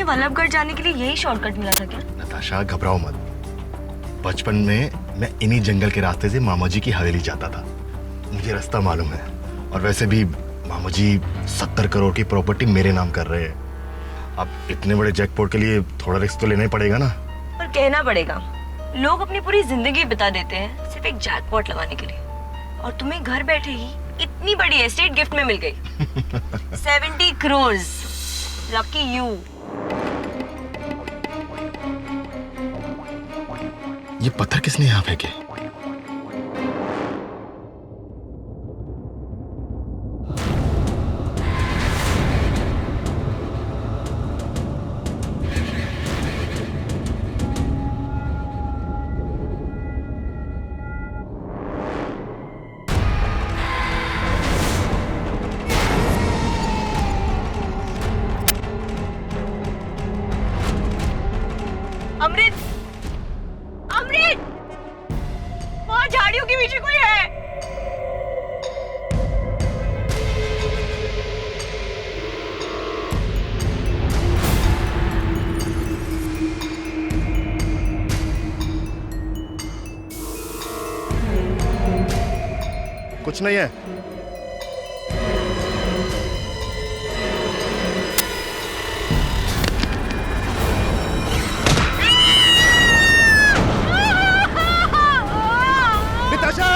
वल्लभगढ़ जाने के लिए यही शॉर्टकट मिला था क्या? नताशा घबराओ मत। बचपन में मैं इन्हीं जंगल के रास्ते से मामा जी की हवेली जाता था, मुझे रास्ता मालूम है। और वैसे भी मामा जी 70 करोड़ की प्रॉपर्टी मेरे नाम कर रहे हैं। अब इतने बड़े जैकपॉट के लिए थोड़ा रिस्क तो लेना ही पड़ेगा ना। पर कहना पड़ेगा, लोग अपनी पूरी जिंदगी बिता देते हैं सिर्फ एक जैकपॉट लगाने के लिए, और तुम्हें घर बैठे ही इतनी बड़ी एस्टेट गिफ्ट में मिल गई। 70 करोड़। Lucky you. ये पत्थर किसने यहाँ फेंके? अमृत, अमृत, वहाँ झाड़ियों के पीछे कोई है। कुछ नहीं है। नताशा!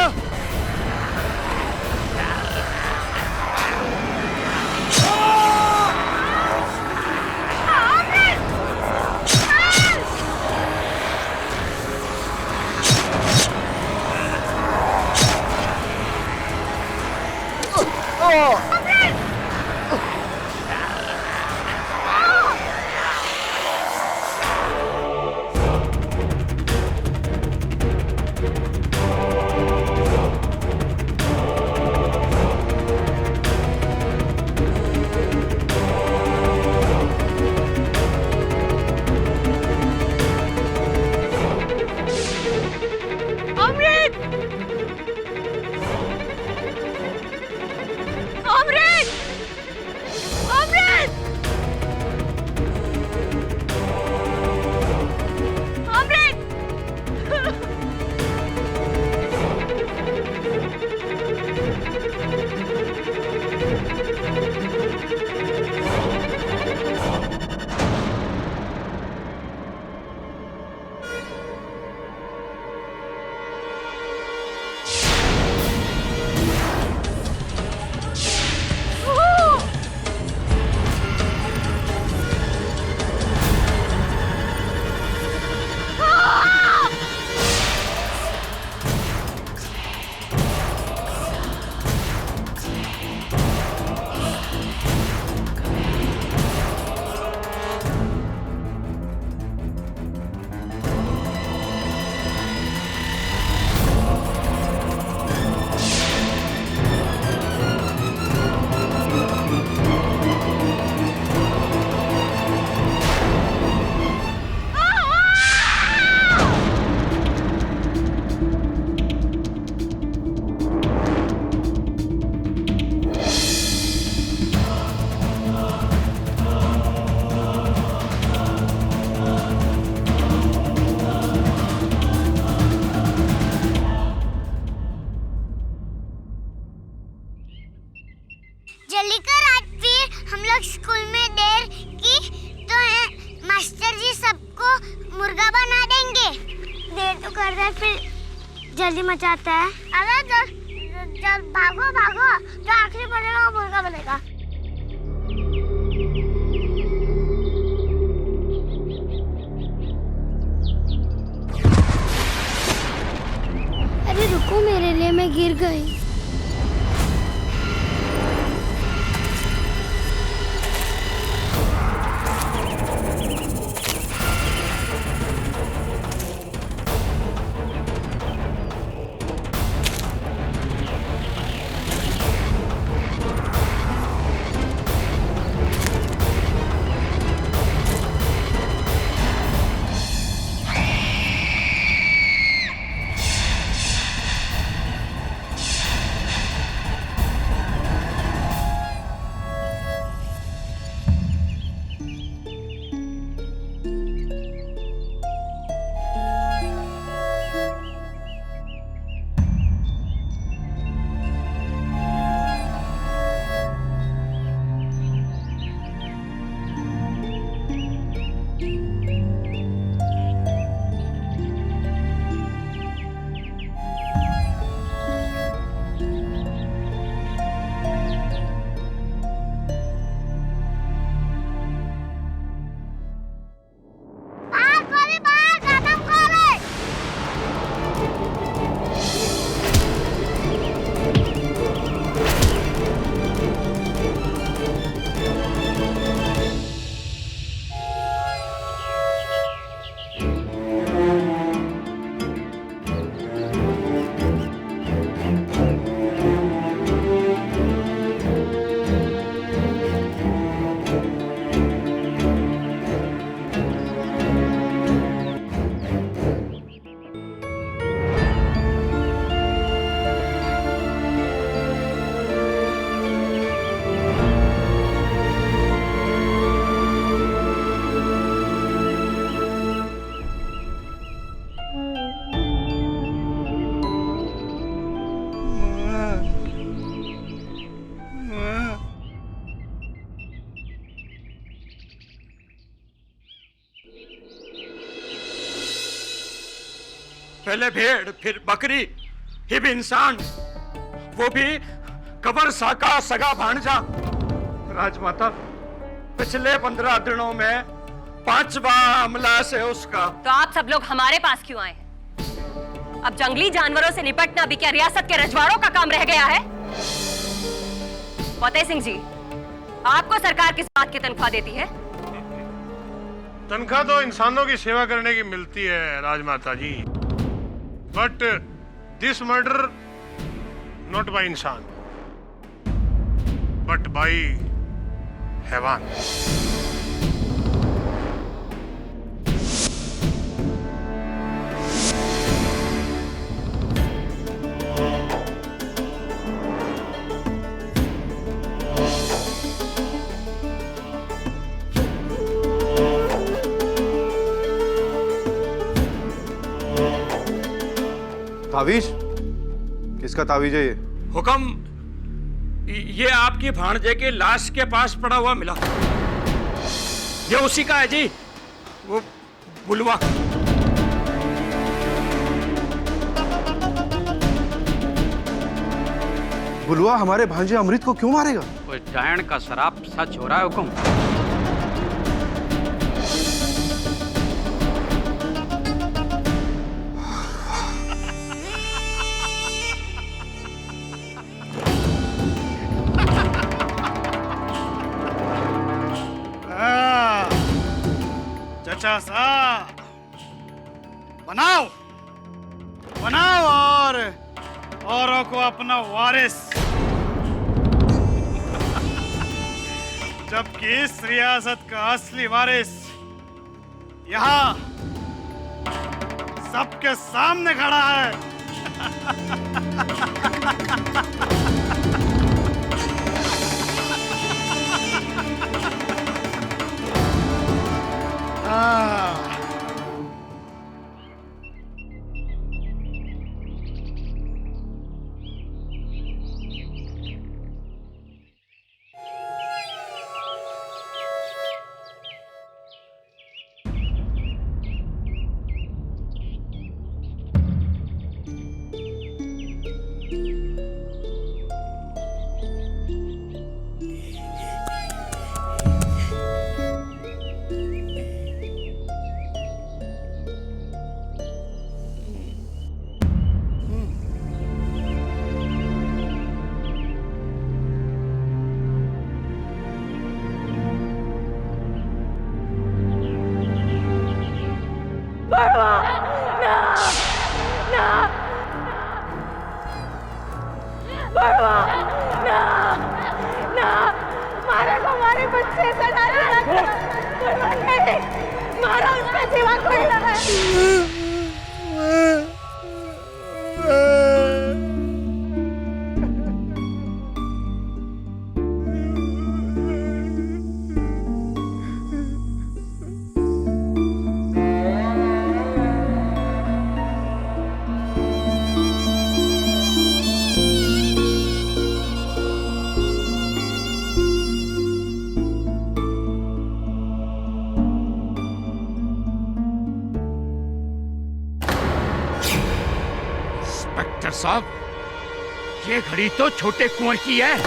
जल्दी कर, आज फिर हम लोग स्कूल में देर की तो है, मास्टर जी सबको मुर्गा बना देंगे। देर तो कर रहे फिर जल्दी मचाता है। अरे जल भागो भागो, जो आखिरी बनेगा वो मुर्गा बनेगा। अरे रुको, मेरे लिए मैं गिर गई। पहले भेड़ फिर बकरी फिर इंसान, वो भी कबर सा का सगा भांजा। राजमाता, पिछले 15 दिनों में 5वां हमला से उसका। तो आप सब लोग हमारे पास क्यों आए? अब जंगली जानवरों से निपटना भी क्या रियासत के रजवाड़ों का काम रह गया है? फतेह सिंह जी, आपको सरकार किस बात की तनख्वाह देती है? तनख्वाह तो इंसानों की सेवा करने की मिलती है राजमाता ji, but this murder not by इंसान बट बाय हैवान। तावीज? किसका तावीज है ये? हुक्म, ये आपकी भांजे के लाश के पास पड़ा हुआ मिला। ये उसी का है जी, वो बुलवा। बुलवा हमारे भांजे अमृत को क्यों मारेगा? कोई डायन का शराब सच हो रहा है हुक्म। चचा सा बनाओ बनाओ और औरों को अपना वारिस। जबकि इस रियासत का असली वारिस यहाँ सबके सामने खड़ा है। इंस्पेक्टर साहब, ये घड़ी तो छोटे कुंवर की है।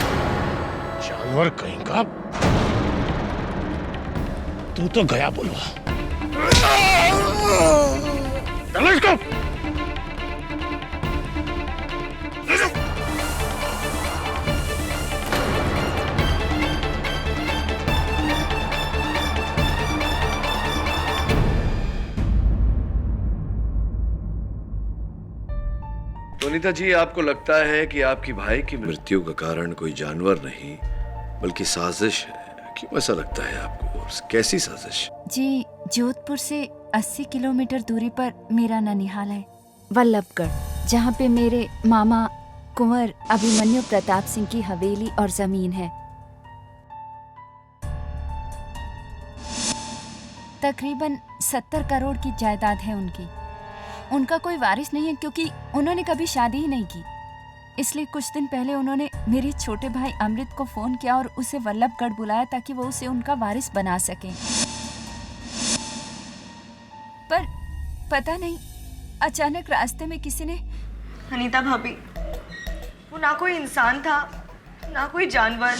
जानवर कहीं का, तू तो गया बुलवा। चलो इसको। सुनीता जी, आपको लगता है कि आपकी भाई की मृत्यु का कारण कोई जानवर नहीं बल्कि साजिश है, क्यों ऐसा लगता है आपको? कैसी साजिश? जी, जोधपुर से 80 किलोमीटर दूरी पर मेरा ननिहाल है, वल्लभगढ़, जहाँ पे मेरे मामा कुंवर अभिमन्यु प्रताप सिंह की हवेली और जमीन है। तकरीबन 70 करोड़ की जायदाद है उनकी। उनका कोई वारिस नहीं है क्योंकि उन्होंने कभी शादी ही नहीं की। इसलिए कुछ दिन पहले उन्होंने मेरे छोटे भाई अमृत को फोन किया और उसे वल्लभगढ़ बुलाया ताकि वो उसे उनका वारिस बना सके। पर पता नहीं अचानक रास्ते में किसी ने। अनीता भाभी, वो ना कोई इंसान था ना कोई जानवर,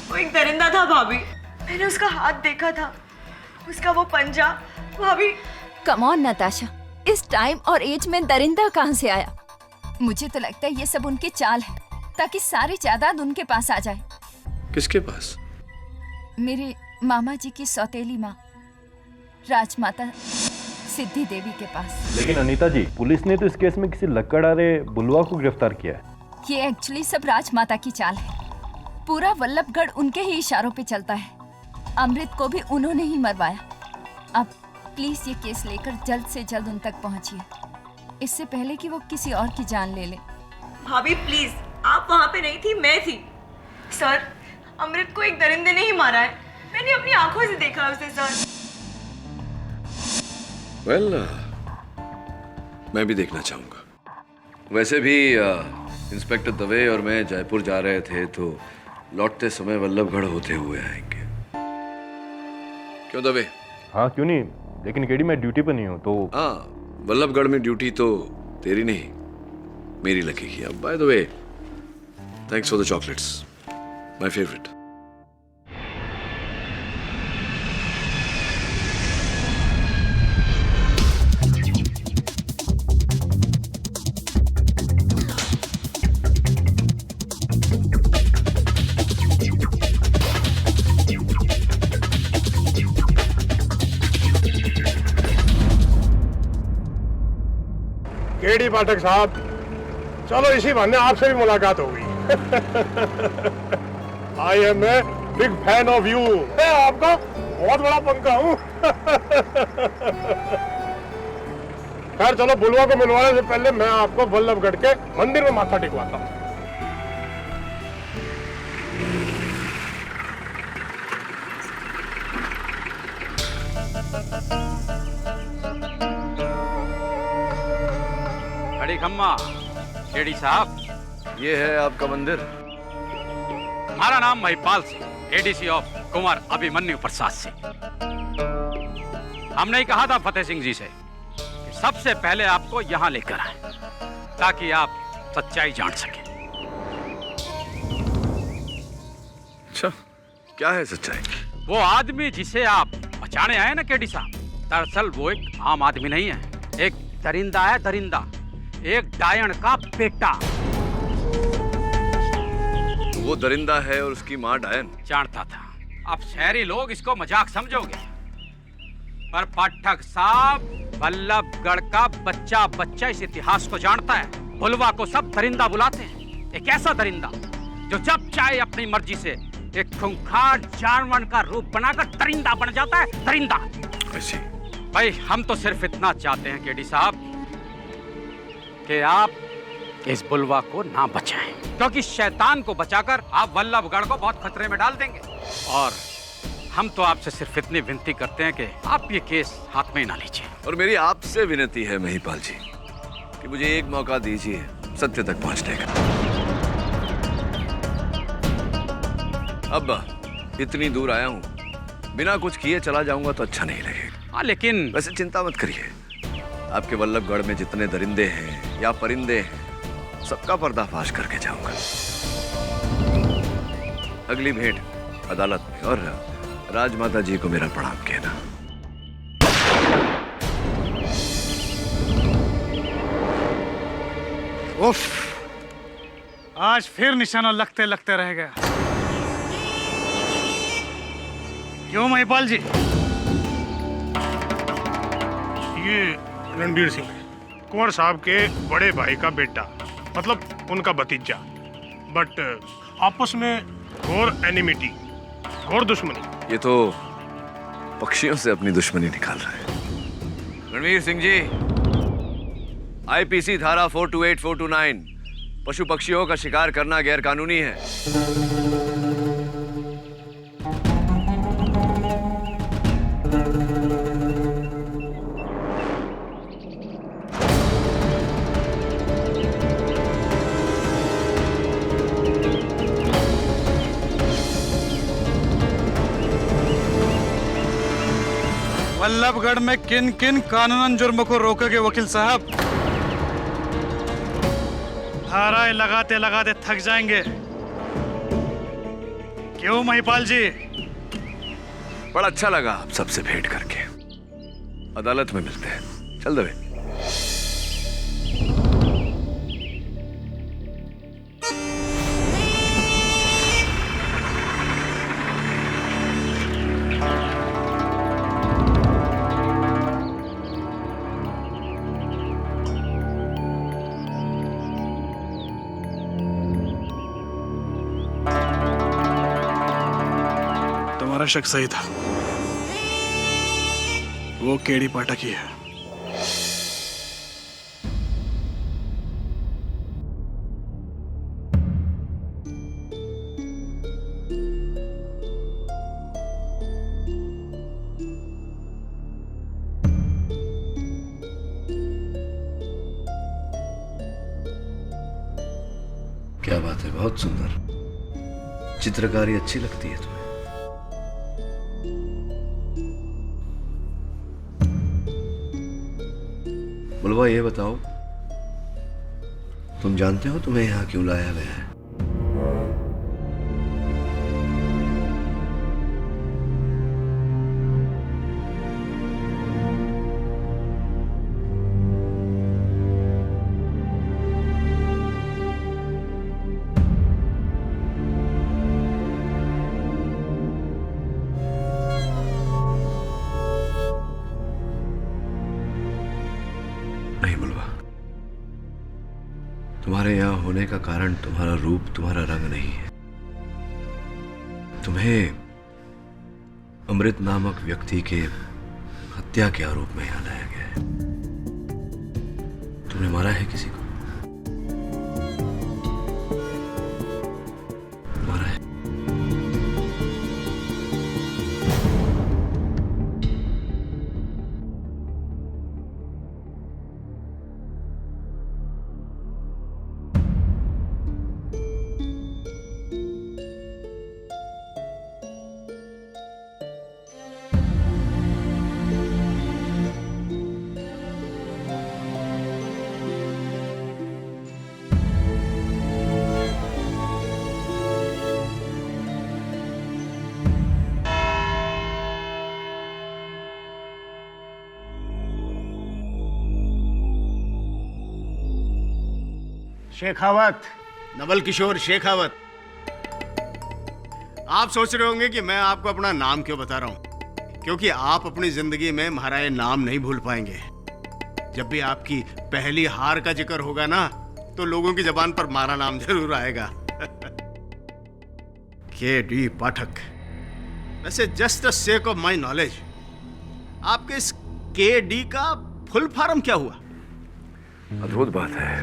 वो एक दरिंदा था भाभी। मैंने उसका हाथ देखा था, उसका वो पंजा। भाभी कम ऑन नताशा, इस टाइम और एज में दरिंदा कहाँ से आया? मुझे तो लगता है ये सब उनकी चाल है ताकि सारी जायदाद उनके पास आ जाए। किसके पास? मेरे मामा जी की सौतेली माँ राजमाता सिद्धि देवी के पास। लेकिन अनीता जी, पुलिस ने तो इस केस में किसी लक्कड़हारे बुलवा को गिरफ्तार किया है। ये एक्चुअली सब राजमाता की चाल है। पूरा वल्लभगढ़ उनके ही इशारों पे चलता है। अमृत को भी उन्होंने ही मरवाया। अब प्लीज ये केस लेकर जल्द से जल्द उन तक पहुंचिए, इससे पहले कि वो किसी और की जान ले ले। भाभी प्लीज, आप वहां पे नहीं थी, मैं थी। सर, अमृत को एक दरिंदे ने ही मारा है। मैंने अपनी आंखों से देखा उसे सर। वेल, मैं भी देखना चाहूंगा। वैसे भी इंस्पेक्टर दवे और मैं जयपुर जा रहे थे, तो लौटते समय वल्लभगढ़ होते हुए आएंगे। क्यों दवे? हाँ क्यों नहीं, लेकिन केडी मैं ड्यूटी पर नहीं हूँ तो। हाँ, वल्लभगढ़ में ड्यूटी तो तेरी नहीं मेरी लगेगी। अब by the way, thanks for the chocolates, my favourite. KD Pathak साहब, चलो इसी बहाने आपसे भी मुलाकात होगी। I am a big fan of you. मैं आपका बहुत बड़ा पंखा हूँ। खैर चलो, बुलवा को मिलवाने से पहले मैं आपको वल्लभगढ़ के मंदिर में माथा टेकवाता हूँ। खड़ी खम्मा, केडी साहब, ये है आपका मंदिर? हमारा नाम महिपाल सिंह, एडीसी ऑफ कुंवर अभिमन्यु प्रसाद सिंह। हमने ही कहा था फतेह सिंह जी से कि सबसे पहले आपको यहाँ लेकर आए ताकि आप सच्चाई जान सकें। अच्छा, क्या है सच्चाई? वो आदमी जिसे आप बचाने आए ना केडी साहब, दरअसल वो एक आम आदमी नहीं है, एक दरिंदा है, दरिंदा, एक डायन का बेटा। वो दरिंदा है और उसकी माँ डायन? जानता था। अब शहरी लोग इसको मजाक समझोगे, पर पाठक साहब, वल्लभगढ़ का बच्चा बच्चा इस इतिहास को जानता है। बुलवा को सब दरिंदा बुलाते हैं। एक ऐसा दरिंदा जो जब चाहे अपनी मर्जी से एक खूंखार जानवर का रूप बनाकर दरिंदा बन जाता है। दरिंदा। ऐसी? भाई, हम तो सिर्फ इतना चाहते हैं केडी साहब कि आप इस बुलवा को ना बचाएं, क्योंकि शैतान को बचाकर आप वल्लभगढ़ को बहुत खतरे में डाल देंगे। और हम तो आपसे सिर्फ इतनी विनती करते हैं कि आप ये केस हाथ में ही ना लीजिए। और मेरी आपसे विनती है महिपाल जी कि मुझे एक मौका दीजिए सत्य तक पहुंचने का। अब इतनी दूर आया हूं, बिना कुछ किए चला जाऊंगा तो अच्छा नहीं लगेगा। हाँ, लेकिन वैसे चिंता मत करिए, आपके वल्लभगढ़ में जितने दरिंदे हैं या परिंदे हैं, सबका पर्दाफाश करके जाऊंगा। अगली भेंट अदालत में, और राजमाता जी को मेरा प्रणाम कहना। उफ, आज फिर निशाना लगते लगते रह गया। क्यों महिपाल जी? ये रणधीर सिंह है, कुंवर साहब के बड़े भाई का बेटा, मतलब उनका भतीजा। बट आपस में घोर एनिमिटी, घोर दुश्मनी। ये तो पक्षियों से अपनी दुश्मनी निकाल रहा है। रणवीर सिंह जी, आईपीसी धारा 428, 429, पशु पक्षियों का शिकार करना गैर कानूनी है। बल्लभगढ़ में किन किन कानूनन जुर्म को रोकोगे वकील साहब? धाराएं लगाते लगाते थक जाएंगे। क्यों महिपाल जी? बड़ा अच्छा लगा आप सबसे भेंट करके। अदालत में मिलते हैं। चल दबे। तुम्हारा शक सही था, वो केडी पाठक ही है। क्या बात है, बहुत सुंदर। चित्रकारी अच्छी लगती है तुम्हें। बुलवा, ये बताओ, तुम जानते हो तुम्हें यहां क्यों लाया गया है? नहीं बुलवा, तुम्हारे यहां होने का कारण तुम्हारा रूप, तुम्हारा रंग नहीं है। तुम्हें अमृत नामक व्यक्ति के हत्या के आरोप में यहां लाया गया है। तुमने मारा है किसी को? मारा है? शेखावत, नवल किशोर शेखावत। आप सोच रहे होंगे कि मैं आपको अपना नाम क्यों बता रहा हूं, क्योंकि आप अपनी जिंदगी में हमारा ये नाम नहीं भूल पाएंगे। जब भी आपकी पहली हार का जिक्र होगा ना, तो लोगों की जबान पर हमारा नाम जरूर आएगा। के.डी. पाठक। वैसे just the sake of my knowledge, आपके इस के.डी. का फुल फॉर्म क्या हुआ? अद्भुत बात है।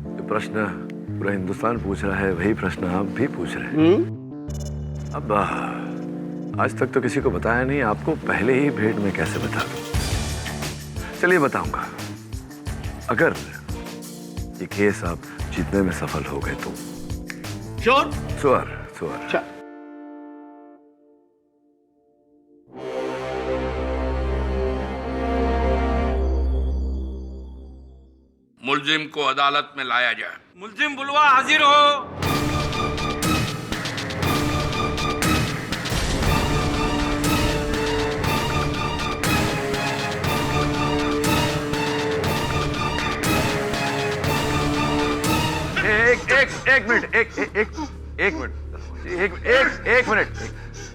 ये प्रश्न पूरा हिंदुस्तान पूछ रहा है, वही प्रश्न आप भी पूछ रहे हैं। अब आज तक तो किसी को बताया नहीं, आपको पहले ही भेंट में कैसे बता दूं? चलिए बताऊंगा। अगर ये केस आप जीतने में सफल हो गए तो श्योर? Sure, sure. मुलजिम को अदालत में लाया जाए। मुलजिम बुलवा हाजिर हो। एक मिनट, एक मिनट।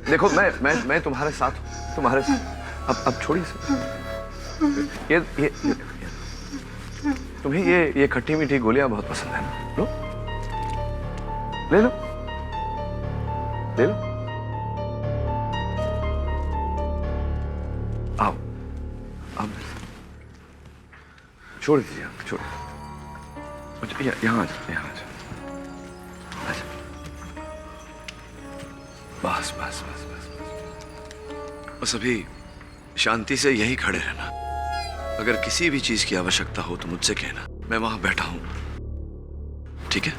देखो मैं तुम्हारे साथ हूं, तुम्हारे साथ। अब छोड़िए ये तुम्हें ये खट्टी मीठी गोलियां बहुत पसंद है ना? लो, ले लो, ले लो। आओ, छोड़ दीजिए, आप छोड़। यहाँ आ जाओ, यहाँ आ जाओ। बस बस बस बस बस बस अभी शांति से यहीं खड़े रहना। अगर किसी भी चीज की आवश्यकता हो तो मुझसे कहना, मैं वहां बैठा हूं, ठीक है?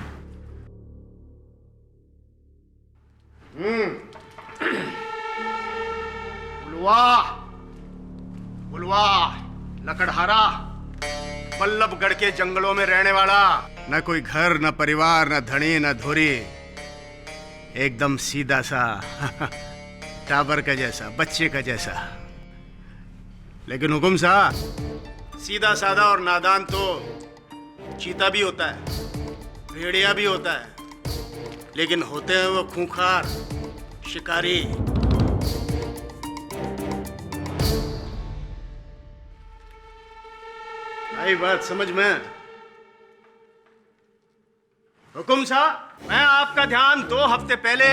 बुलवा, बुलवा, लकड़हारा, बल्लभगढ़ के जंगलों में रहने वाला, न कोई घर, न परिवार, न धनी, न धोरी, एकदम सीधा सा टाबर का जैसा, बच्चे का जैसा। लेकिन हुकुम साहब, सीधा साधा और नादान तो चीता भी होता है, भेड़िया भी होता है, लेकिन होते हैं वो खूंखार शिकारी। आई बात समझ में? हुकुम साहब, मैं आपका ध्यान 2 हफ्ते पहले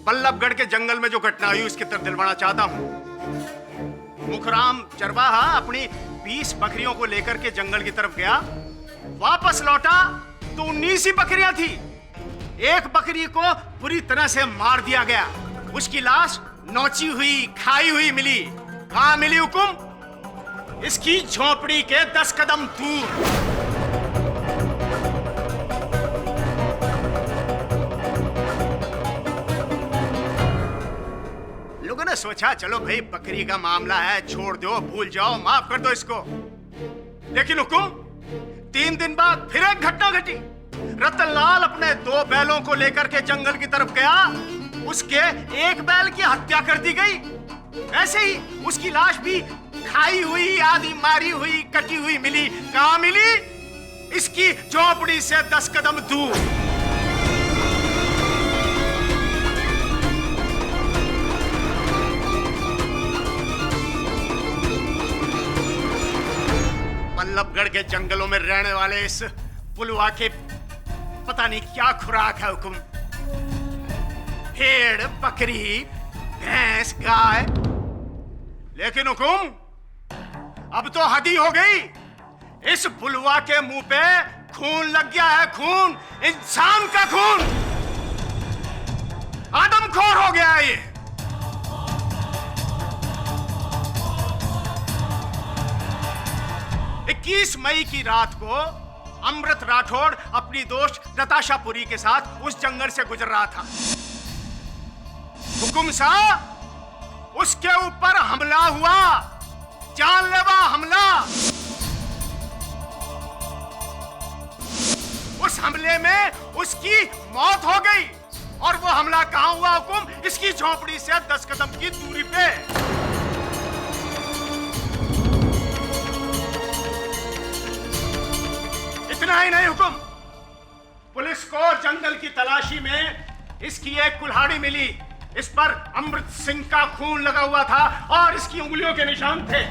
बल्लभगढ़ के जंगल में जो घटना हुई उसकी तरफ दिलवाना चाहता हूं। मुखराम चरवाहा अपनी 20 बकरियों को लेकर के जंगल की तरफ गया, वापस लौटा तो 19 ही बकरियां थी। एक बकरी को पूरी तरह से मार दिया गया, उसकी लाश नोची हुई, खाई हुई मिली। कहां मिली हुकुम? इसकी झोपड़ी के 10 कदम दूर। लोगों ने सोचा चलो भाई बकरी का मामला है, छोड़ दो, भूल जाओ, माफ कर दो इसको। लेकिन हुकुम, 3 दिन बाद फिर एक घटना घटी। रतनलाल अपने 2 बैलों को लेकर के जंगल की तरफ गया, उसके एक बैल की हत्या कर दी गई। ऐसे ही उसकी लाश भी खाई हुई, आधी मारी हुई, कटी हुई मिली। कहां मिली? इसकी झोपड़ी से 10 कदम दूर। बल्लभगढ़ के जंगलों में रहने वाले इस बुलवा के पता नहीं क्या खुराक है हुकुम। भेड़, बकरी, भैंस, गाय। लेकिन हुकुम, अब तो हद ही हो गई। इस बुलवा के मुंह पे खून लग गया है, खून, इंसान का खून। आदमखोर हो गया है ये। 21 मई की रात को अमृत राठौड़ अपनी दोस्त नताशा पुरी के साथ उस जंगल से गुजर रहा था। हुकुम साहब, उसके ऊपर हमला हुआ, जानलेवा हमला। उस हमले में उसकी मौत हो गई। और वो हमला कहां हुआ हुकुम? इसकी झोपड़ी से 10 कदम की दूरी पे। इतना ही नहीं हुकुम, पुलिस को जंगल की तलाशी में इसकी एक कुल्हाड़ी मिली। इस पर अमृत सिंह का खून लगा हुआ था और इसकी उंगलियों के निशान थे।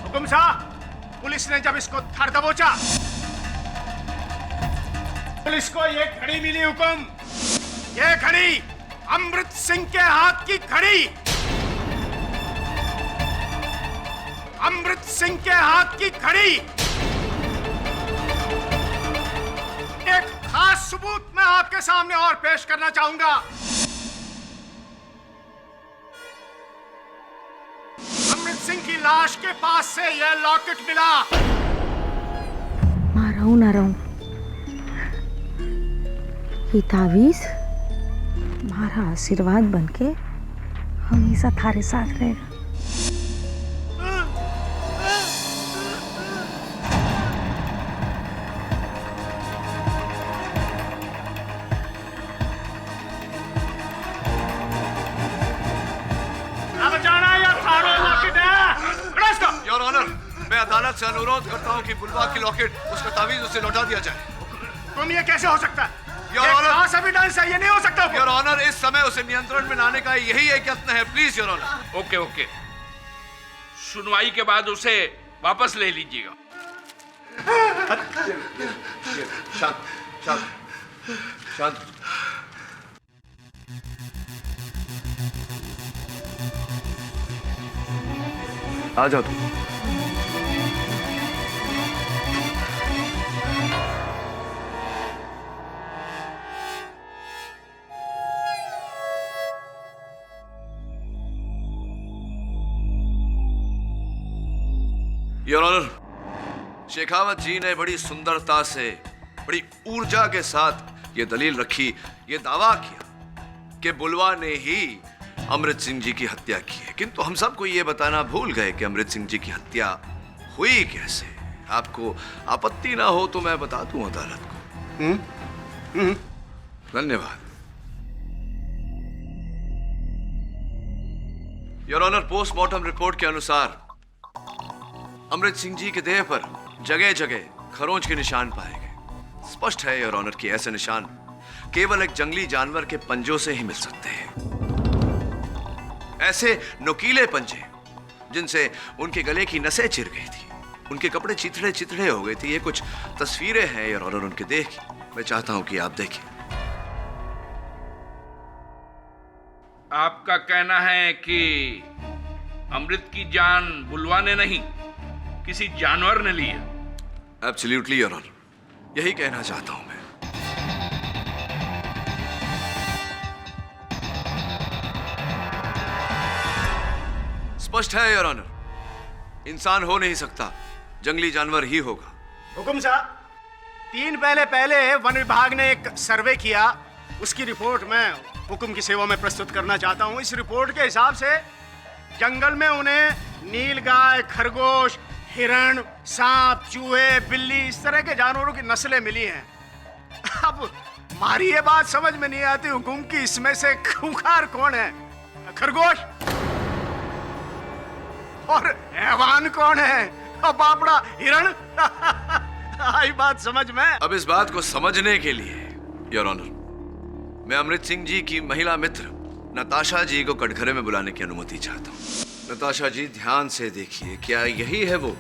हुकुम साहब, पुलिस ने जब इसको धर दबोचा, पुलिस को ये घड़ी मिली हुकुम। ये घड़ी अमृत सिंह के हाथ की घड़ी, अमृत सिंह के हाथ की घड़ी। एक खास सबूत मैं आपके सामने और पेश करना चाहूंगा। अमृत सिंह की लाश के पास से यह लॉकेट मिला। माराऊ ना रहूं, ये तावीज मारा आशीर्वाद बनके हमेशा थारे साथ रहेगा। योर ऑनर, मैं अदालत से अनुरोध करता हूं कि बुलवा की लॉकेट, उसका तावीज उसे लौटा दिया जाए। तुम ये कैसे हो सकता है? योर ऑनर, एविडेंस है, ये नहीं हो सकता। योर ऑनर, इस समय उसे नियंत्रण में लाने का यही एक यत्न है। Please your honour. Okay okay, सुनवाई के बाद उसे वापस ले लीजिएगा। शांत शांत शांत। आ जाओ तुम। योर ऑनर, शेखावत जी ने बड़ी सुंदरता से, बड़ी ऊर्जा के साथ ये दलील रखी, ये दावा किया कि बुलवा ने ही अमृत सिंह जी की हत्या की है, किंतु हम सबको ये बताना भूल गए कि अमृत सिंह जी की हत्या हुई कैसे। आपको आपत्ति ना हो तो मैं बता दूं अदालत को। धन्यवाद। योर ऑनर, पोस्टमार्टम रिपोर्ट के अनुसार अमृत सिंह जी के देह पर जगह जगह खरोंच के निशान पाए गए। स्पष्ट है योर ऑनर कि ऐसे निशान केवल एक जंगली जानवर के पंजों से ही मिल सकते हैं। ऐसे नुकीले पंजे जिनसे उनके गले की नसें चिर गई थी, उनके कपड़े चिथड़े चिथड़े हो गए थे। ये कुछ तस्वीरें हैं योर ऑनर उनके देह की, मैं चाहता हूं कि आप देखें। आपका कहना है कि अमृत की जान बुलवा ने नहीं, किसी जानवर ने ली है? एब्सोल्युटली योर ऑनर, यही कहना चाहता हूं मैं। स्पष्ट है योर ऑनर, इंसान हो नहीं सकता, जंगली जानवर ही होगा। हुकुम साहब, 3 पहले वन विभाग ने एक सर्वे किया, उसकी रिपोर्ट मैं हुकुम की सेवा में प्रस्तुत करना चाहता हूं। इस रिपोर्ट के हिसाब से जंगल में उन्हें नीलगाय, खरगोश, हिरण, सांप, चूहे, बिल्ली, इस तरह के जानवरों की नस्लें मिली हैं। अब हमारी ये बात समझ में नहीं आती हुकुम की, इसमें से खूंखार कौन है, खरगोश और हैवान कौन है, बापड़ा हिरण? आई बात समझ में? अब इस बात को समझने के लिए योर ऑनर मैं अमृत सिंह जी की महिला मित्र नताशा जी को कटघरे में बुलाने की अनुमति चाहता हूँ। नताशा जी, ध्यान से देखिए, क्या यही है वो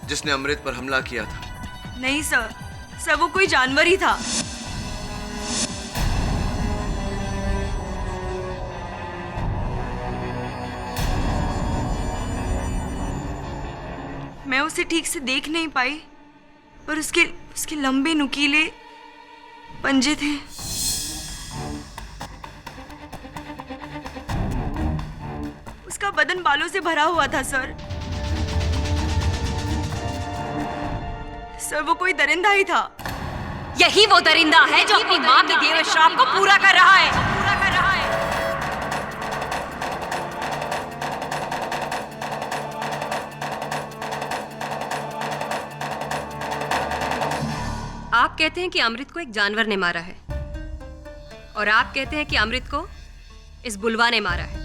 जिसने अमृत पर हमला किया था? नहीं सर, वो कोई जानवर ही था। मैं उसे ठीक से देख नहीं पाई, पर उसके लंबे नुकीले पंजे थे। उसका बदन बालों से भरा हुआ था सर। वो कोई दरिंदा ही था। यही वो दरिंदा है जो अपनी माँ के दिए हुए श्राप को पूरा कर रहा है। आप कहते हैं कि अमृत को एक जानवर ने मारा है, और आप कहते हैं कि अमृत को इस बुलवा ने मारा है,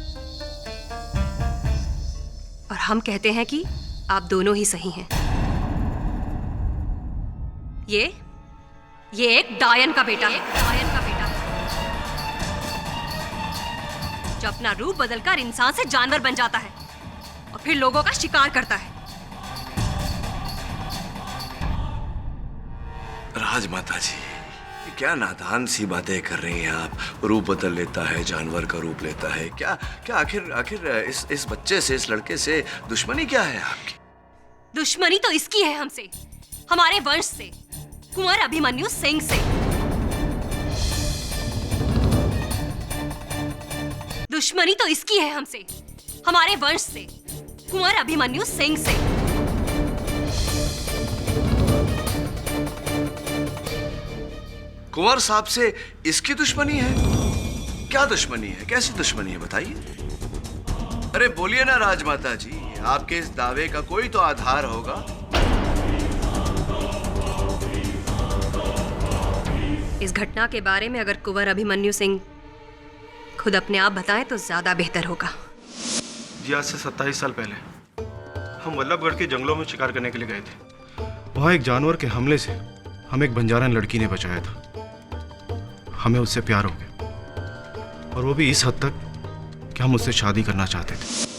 और हम कहते हैं कि आप दोनों ही सही हैं। ये एक डायन का बेटा है, जो अपना रूप बदलकर इंसान से जानवर बन जाता है और फिर लोगों का शिकार करता है। राजमाता जी, क्या नादान सी बातें कर रही हैं आप। रूप बदल लेता है, जानवर का रूप लेता है। क्या आखिर इस बच्चे से, इस लड़के से दुश्मनी क्या है आपकी? दुश्मनी तो इसकी है हमसे, हमारे वंश से, कुंवर अभिमन्यु सिंह से। दुश्मनी तो इसकी है हमसे, हमारे वंश से, कुंवर अभिमन्यु सिंह से। कुंवर साहब से इसकी दुश्मनी है? क्या दुश्मनी है, कैसी दुश्मनी है, बताइए। अरे बोलिए ना राजमाता जी, आपके इस दावे का कोई तो आधार होगा। इस घटना के बारे में अगर कुंवर अभिमन्यु सिंह खुद अपने आप बताएं तो ज्यादा बेहतर होगा। जी, आज से 27 साल पहले हम वल्लभगढ़ के जंगलों में शिकार करने के लिए गए थे। वहाँ एक जानवर के हमले से हमें एक बंजारन लड़की ने बचाया था। हमें उससे प्यार हो गया, और वो भी इस हद तक कि हम उससे शादी करना चाहते थे।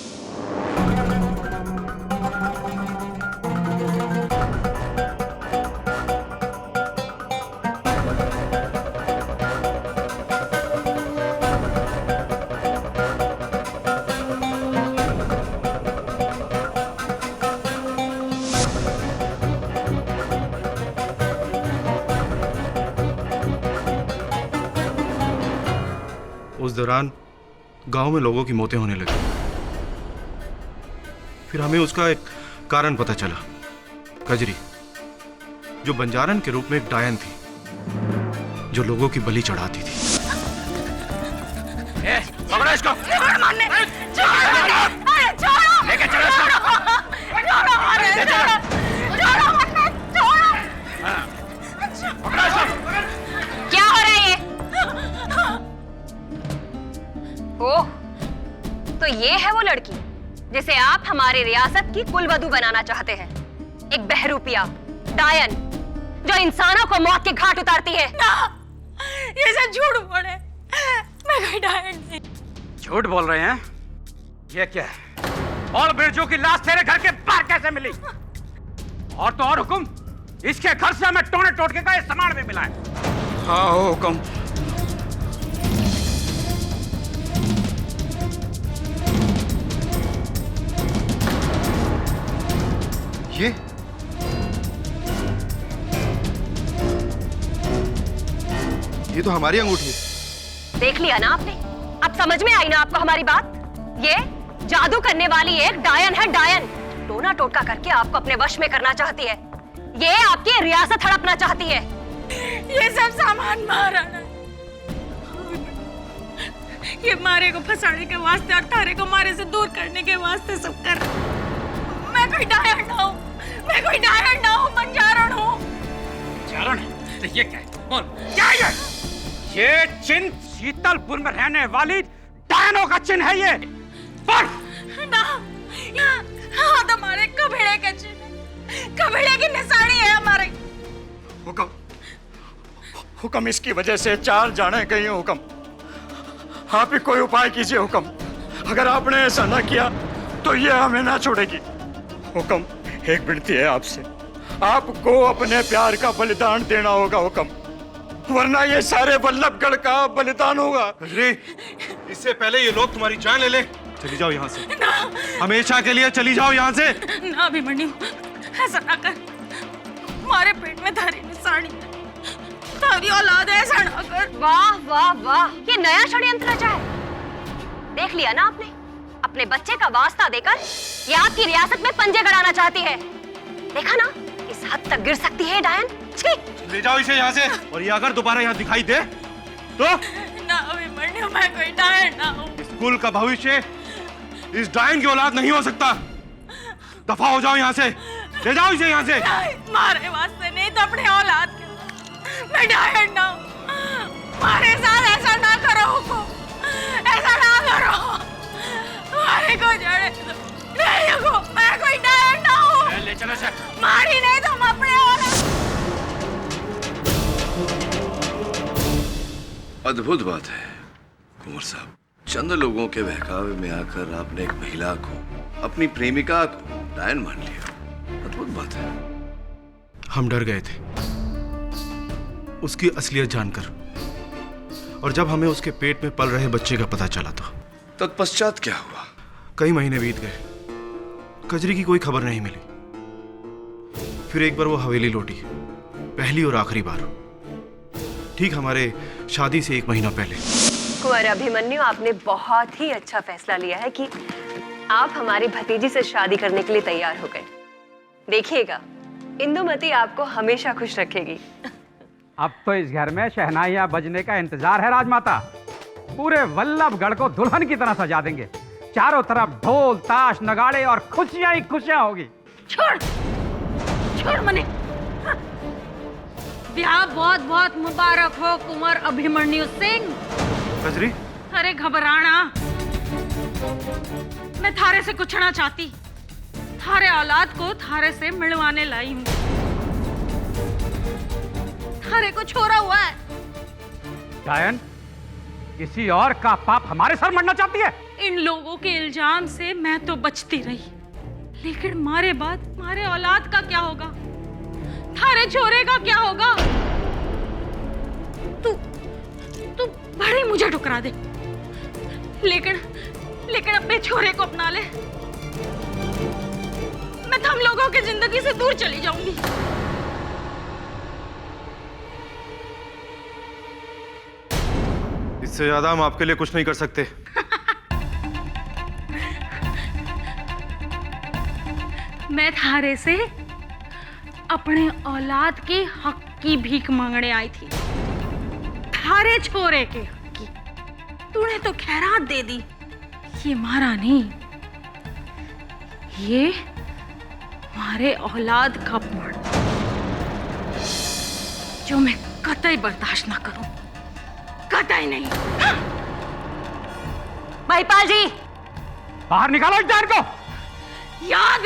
उस दौरान गांव में लोगों की मौतें होने लगी। फिर हमें उसका एक कारण पता चला। कजरी, जो बंजारन के रूप में एक डायन थी, जो लोगों की बलि चढ़ाती थी। पकड़ो इसको। जिसे आप हमारी रियासत की कुलवधू बनाना चाहते हैं। एक बहरूपिया, डायन, जो इंसानों को मौत के घाट उतारती है। ना, ये सब झूठ बोल रहे। मैं कोई डायन नहीं। झूठ बोल रहे हैं? ये क्या है? और बिरजू की लाश तेरे घर के बाहर कैसे मिली? और तो और हुकुम, इसके घर से हमें टोने टोटके का ये सामान भी मिला है। हाँ हुकुम। ये तो हमारी अंगूठी है। देख लिया ना आपने? अब समझ में आई ना आपको हमारी बात? ये जादू करने वाली एक डायन है, डायन। टोना टोटका करके आपको अपने वश में करना चाहती है। ये आपकी रियासत हड़पना चाहती है। ये सब सामान महाराणा, ये मारे को फंसाने के वास्ते और तारे को मारे से दूर करने के वास्ते सब कर। मैं कोई डायन ना हूँ, मैं कोई डायन ना हूँ, बंजारण हूँ। चारण? तो ये क्या है? बोल, क्या है ये? ये चिन्ह शीतलपुर में रहने वाली डायनों का चिन्ह है ये। पर ना, हाँ तो हमारे कबीले के चिन्ह, कबीले की निशानी है हमारे। हुक्म, हुक्म, इसकी वजह से 4 जाने गई हैं हुक्म। आप ही कोई उपाय कीजिए हुक्म। अगर आपने ऐसा ना किया तो ये हमें ना छोड़ेगी। हुक्म, एक विनती है आपसे, आपको अपने प्यार का बलिदान देना होगा हुक्म, वरना ये सारे वल्लभगढ़ का बलिदान होगा। कजरी, इससे पहले ये लोग तुम्हारी जान ले ले। चली जाओ यहाँ से, हमेशा के लिए चली जाओ यहाँ से। ना अभिमन्यु, ऐसा ना कर। हमारे पेट में धारी निशानी है, तारी औलाद है, ऐसा ना कर। वाह वाह वाह, ये नया षड्यंत्र रचा है। देख लिया ना आपने? अपने बच्चे का वास्ता देकर ये आपकी रियासत में पंजे गड़ाना चाहती है। देखा ना किस हद तक गिर सकती है डायन। छी! ले जाओ इसे यहाँ से, और ये अगर दोबारा यहाँ दिखाई दे तो ना अभिमन्यु, मैं कोई डायन ना हूँ। स्कूल का भविष्य इस डायन की औलाद नहीं हो सकता। दफा हो जाओ यहाँ से, ले जाओ इसे यहाँ से। मारे वास्ते नहीं तो अपने औलाद के। मैं डायन ना हूँ, मारे साथ ऐसा ना करो हुकुम, ऐसा ना करो। मारे को जड़े दो। नहीं हुकुम, मैं कोई डायन ना हूँ। ले चलो सर। मारी नहीं तो हम अपने औलाद। अद्भुत बात है कुंवर साहब, चंद लोगों के बहकावे में आकर आपने एक महिला को, अपनी प्रेमिका को डायन मान लिया। अद्भुत बात है। हम डर गए थे उसकी असलियत जानकर, और जब हमें उसके पेट में पल रहे बच्चे का पता चला था। तत्पश्चात क्या हुआ? कई महीने बीत गए, कजरी की कोई खबर नहीं मिली। फिर एक बार वो हवेली लौटी, पहली और आखिरी बार, ठीक हमारे शादी से 1 महीना पहले। कुंवर अभिमन्यु, आपने बहुत ही अच्छा फैसला लिया है कि आप हमारी भतीजी से शादी करने के लिए तैयार हो गए। देखिएगा, इंदुमती आपको हमेशा खुश रखेगी। अब तो इस घर में शहनाइयां बजने का इंतजार है राजमाता। पूरे वल्लभगढ़ को दुल्हन की तरह सजा देंगे। चारों तरफ ढोल ताश नगाड़े और खुशियां ही खुशियां होगी। छोड़, छोड़ मने। ब्याह बहुत बहुत मुबारक हो कुंवर अभिमन्यु सिंह। कजरी, अरे घबराना, मैं थारे से कुछ ना चाहती। थारे औलाद को थारे से मिलवाने लाई हूँ। थारे को छोड़ा हुआ है। डायन, किसी और का पाप हमारे सर मरना चाहती है? इन लोगों के इल्जाम से मैं तो बचती रही, लेकिन मारे बाद मारे औलाद का क्या होगा? थारे छोरे का क्या होगा? तू बड़ी मुझे ठुकरा दे, लेकिन अपने छोरे को अपना ले। मैं तुम लोगों की जिंदगी से दूर चली जाऊंगी। इससे ज्यादा हम आपके लिए कुछ नहीं कर सकते। मैं थारे से अपने औलाद के हक की भीख मांगने आई थी, थारे छोरे के हक की। तूने तो खैरात दे दी, ये मारा नहीं, ये हमारे औलाद का अपमान, जो मैं कतई बर्दाश्त ना करूं, कतई नहीं। महिपाल जी, बाहर निकालो इस डायन को। याद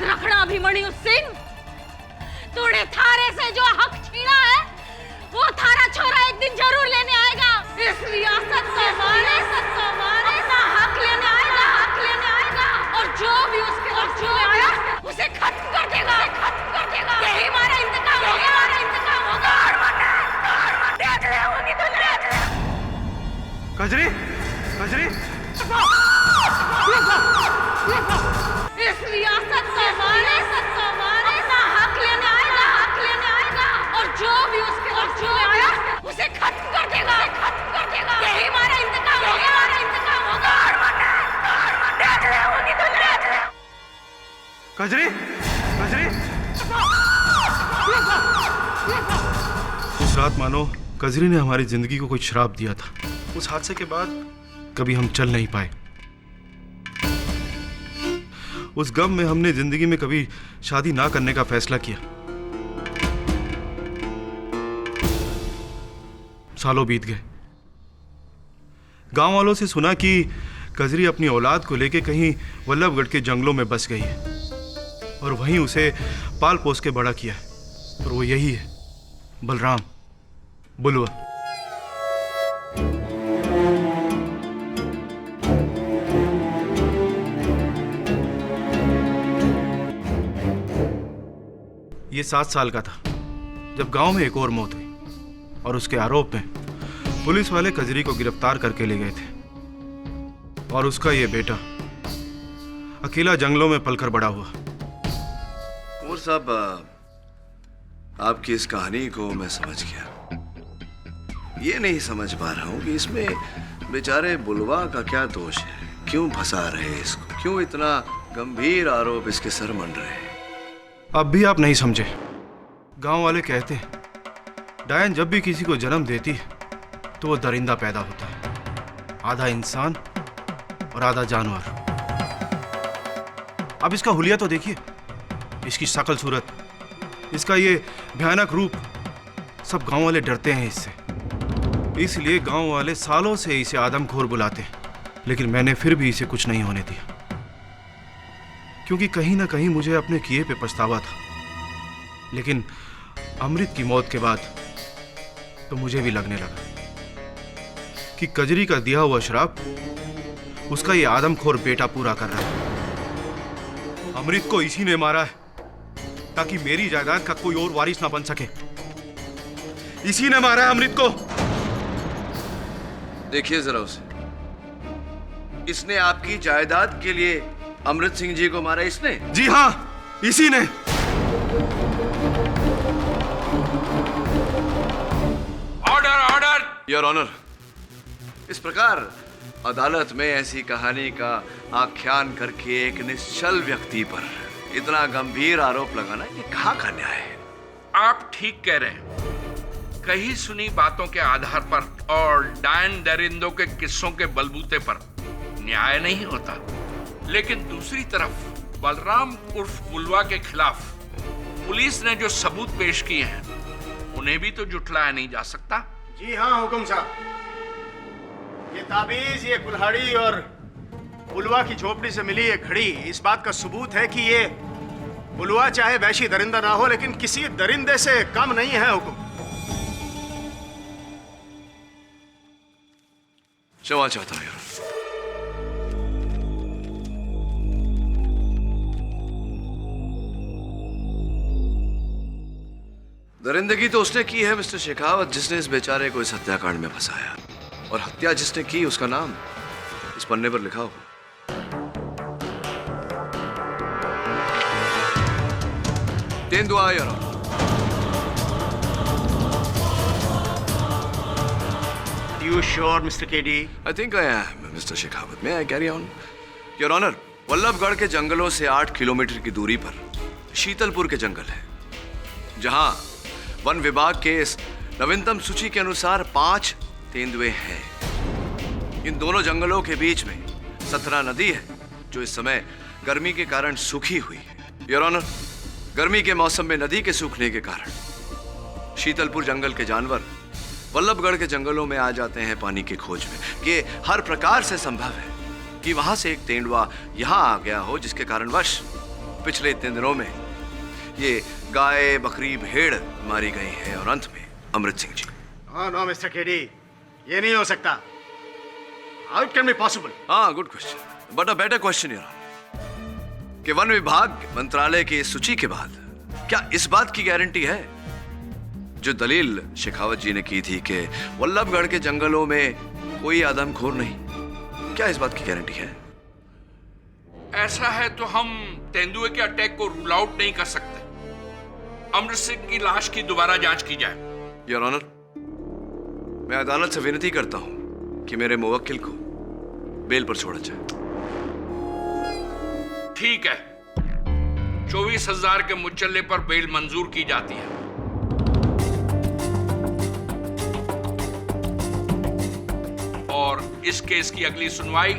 रखना अभिमन्यु सिंह, तूने थारे से जो हक छीना है वो थारा छोरा एक दिन जरूर लेने आएगा। इस रियासत का अपना हक लेने आएगा और जो भी उसके हक में आया उसे खत्म कर देगा। यही हमारा इंतकाम होगा। देख ले होगी तो देख ले। कजरी इस रियासत का अपना हक लेने आएगा और जो भी उसके हक में आया उसे खत्म कर देगा। यही हमारा इंतकाम होगा। देख ले होगी तो देख ले। कजरी उस रात मानो कजरी ने हमारी जिंदगी को कोई श्राप दिया था। उस हादसे के बाद कभी हम चल नहीं पाए। उस गम में हमने जिंदगी में कभी शादी ना करने का फैसला किया। सालों बीत गए। गांव वालों से सुना कि कजरी अपनी औलाद को लेकर कहीं वल्लभगढ़ के जंगलों में बस गई है और वहीं उसे पाल पोस के बड़ा किया है। और वो यही है, बलराम बुलवा। ये 7 साल का था जब गांव में एक और मौत हुई और उसके आरोप में पुलिस वाले कजरी को गिरफ्तार करके ले गए थे। और उसका ये बेटा अकेला जंगलों में पलकर बड़ा हुआ। कुंवर साहब, आपकी इस कहानी को मैं समझ गया। ये नहीं समझ पा रहा हूं कि इसमें बेचारे बुलवा का क्या दोष है, क्यों फंसा रहे इसको, क्यों इतना गंभीर आरोप इसके सर मंड रहे हैं। अब भी आप नहीं समझे। गांव वाले कहते हैं डायन जब भी किसी को जन्म देती है तो वो दरिंदा पैदा होता है, आधा इंसान और आधा जानवर। अब इसका हुलिया तो देखिए, इसकी शक्ल सूरत, इसका ये भयानक रूप। सब गांव वाले डरते हैं इससे, इसलिए गांव वाले सालों से इसे आदमखोर बुलाते हैं। लेकिन मैंने फिर भी इसे कुछ नहीं होने दिया, क्योंकि कहीं ना कहीं मुझे अपने किए पे पछतावा था। लेकिन अमृत की मौत के बाद तो मुझे भी लगने लगा कि कजरी का दिया हुआ श्राप उसका ये आदमखोर बेटा पूरा कर रहा है। अमृत को इसी ने मारा है ताकि मेरी जायदाद का कोई और वारिस ना बन सके। इसी ने मारा है अमृत को। देखिए जरा उसे, इसने आपकी जायदाद के लिए अमृत सिंह जी को मारा इसने? जी हाँ, इसी ने। ऑर्डर। योर ऑनर, इस प्रकार अदालत में ऐसी कहानी का आख्यान करके एक निश्चल व्यक्ति पर इतना गंभीर आरोप लगाना, ये कहाँ का न्याय है? आप ठीक कह रहे हैं। कही सुनी बातों के आधार पर और डायन दरिंदों के किस्सों के बलबूते पर न्याय नहीं होता। लेकिन दूसरी तरफ बलराम उर्फ बुलवा के खिलाफ पुलिस ने जो सबूत पेश किए हैं उन्हें भी तो जुटलाया नहीं जा सकता। जी हाँ हुकुम साहब, ये ताबीज, ये कुल्हाड़ी और बुलवा की झोपड़ी से मिली ये घड़ी इस बात का सबूत है कि ये बुलवा चाहे वैशी दरिंदा ना हो, लेकिन किसी दरिंदे से कम नहीं है हुकुम। क्षमा चाहता हूं। दरिंदगी तो उसने की है मिस्टर शेखावत, जिसने इस बेचारे को इस हत्याकांड में फंसाया। और हत्या जिसने की उसका नाम इस पन्ने पर लिखा हो। तेंदुआ your honour. You sure, Mr. KD? I think I am, Mr. Shekhawat. May I carry on? Your honour, Vallabhgarh के जंगलों से 8 किलोमीटर की दूरी पर शीतलपुर के जंगल है, जहां वन विभाग के इस नवीनतम सूची के अनुसार 5 तेंदुए हैं। इन दोनों जंगलों के बीच में 17 नदी है, जो इस समय गर्मी के कारण सूखी हुई है। योर ऑनर, गर्मी के मौसम में नदी के सूखने के कारण शीतलपुर जंगल के जानवर वल्लभगढ़ के जंगलों में आ जाते हैं पानी की खोज में। ये हर प्रकार से संभव है कि वहां से एक तेंदुआ यहाँ आ गया हो, जिसके कारणवश पिछले इतने दिनों में ये गाय, बकरी, भेड़ मारी गई है और अंत में Amrit Singh ji. No mister KD, ये नहीं हो सकता। How it can be possible? हाँ, good question, but a better question your कि वन विभाग मंत्रालय की इस सूची के बाद क्या इस बात की गारंटी है जो दलील शेखावत जी ने की थी कि वल्लभगढ़ के जंगलों में कोई आदमखोर नहीं, क्या इस बात की गारंटी है? ऐसा है तो हम तेंदुए के अटैक को रूल आउट नहीं कर सकते। अमृत सिंह की लाश की दोबारा जांच की जाए। योर ऑनर, मैं अदालत से विनती करता हूं कि मेरे मुवक्किल को बेल पर छोड़ा जाए। ठीक है, 24,000 के मुचल्ले पर बेल मंजूर की जाती है। और इस केस की अगली सुनवाई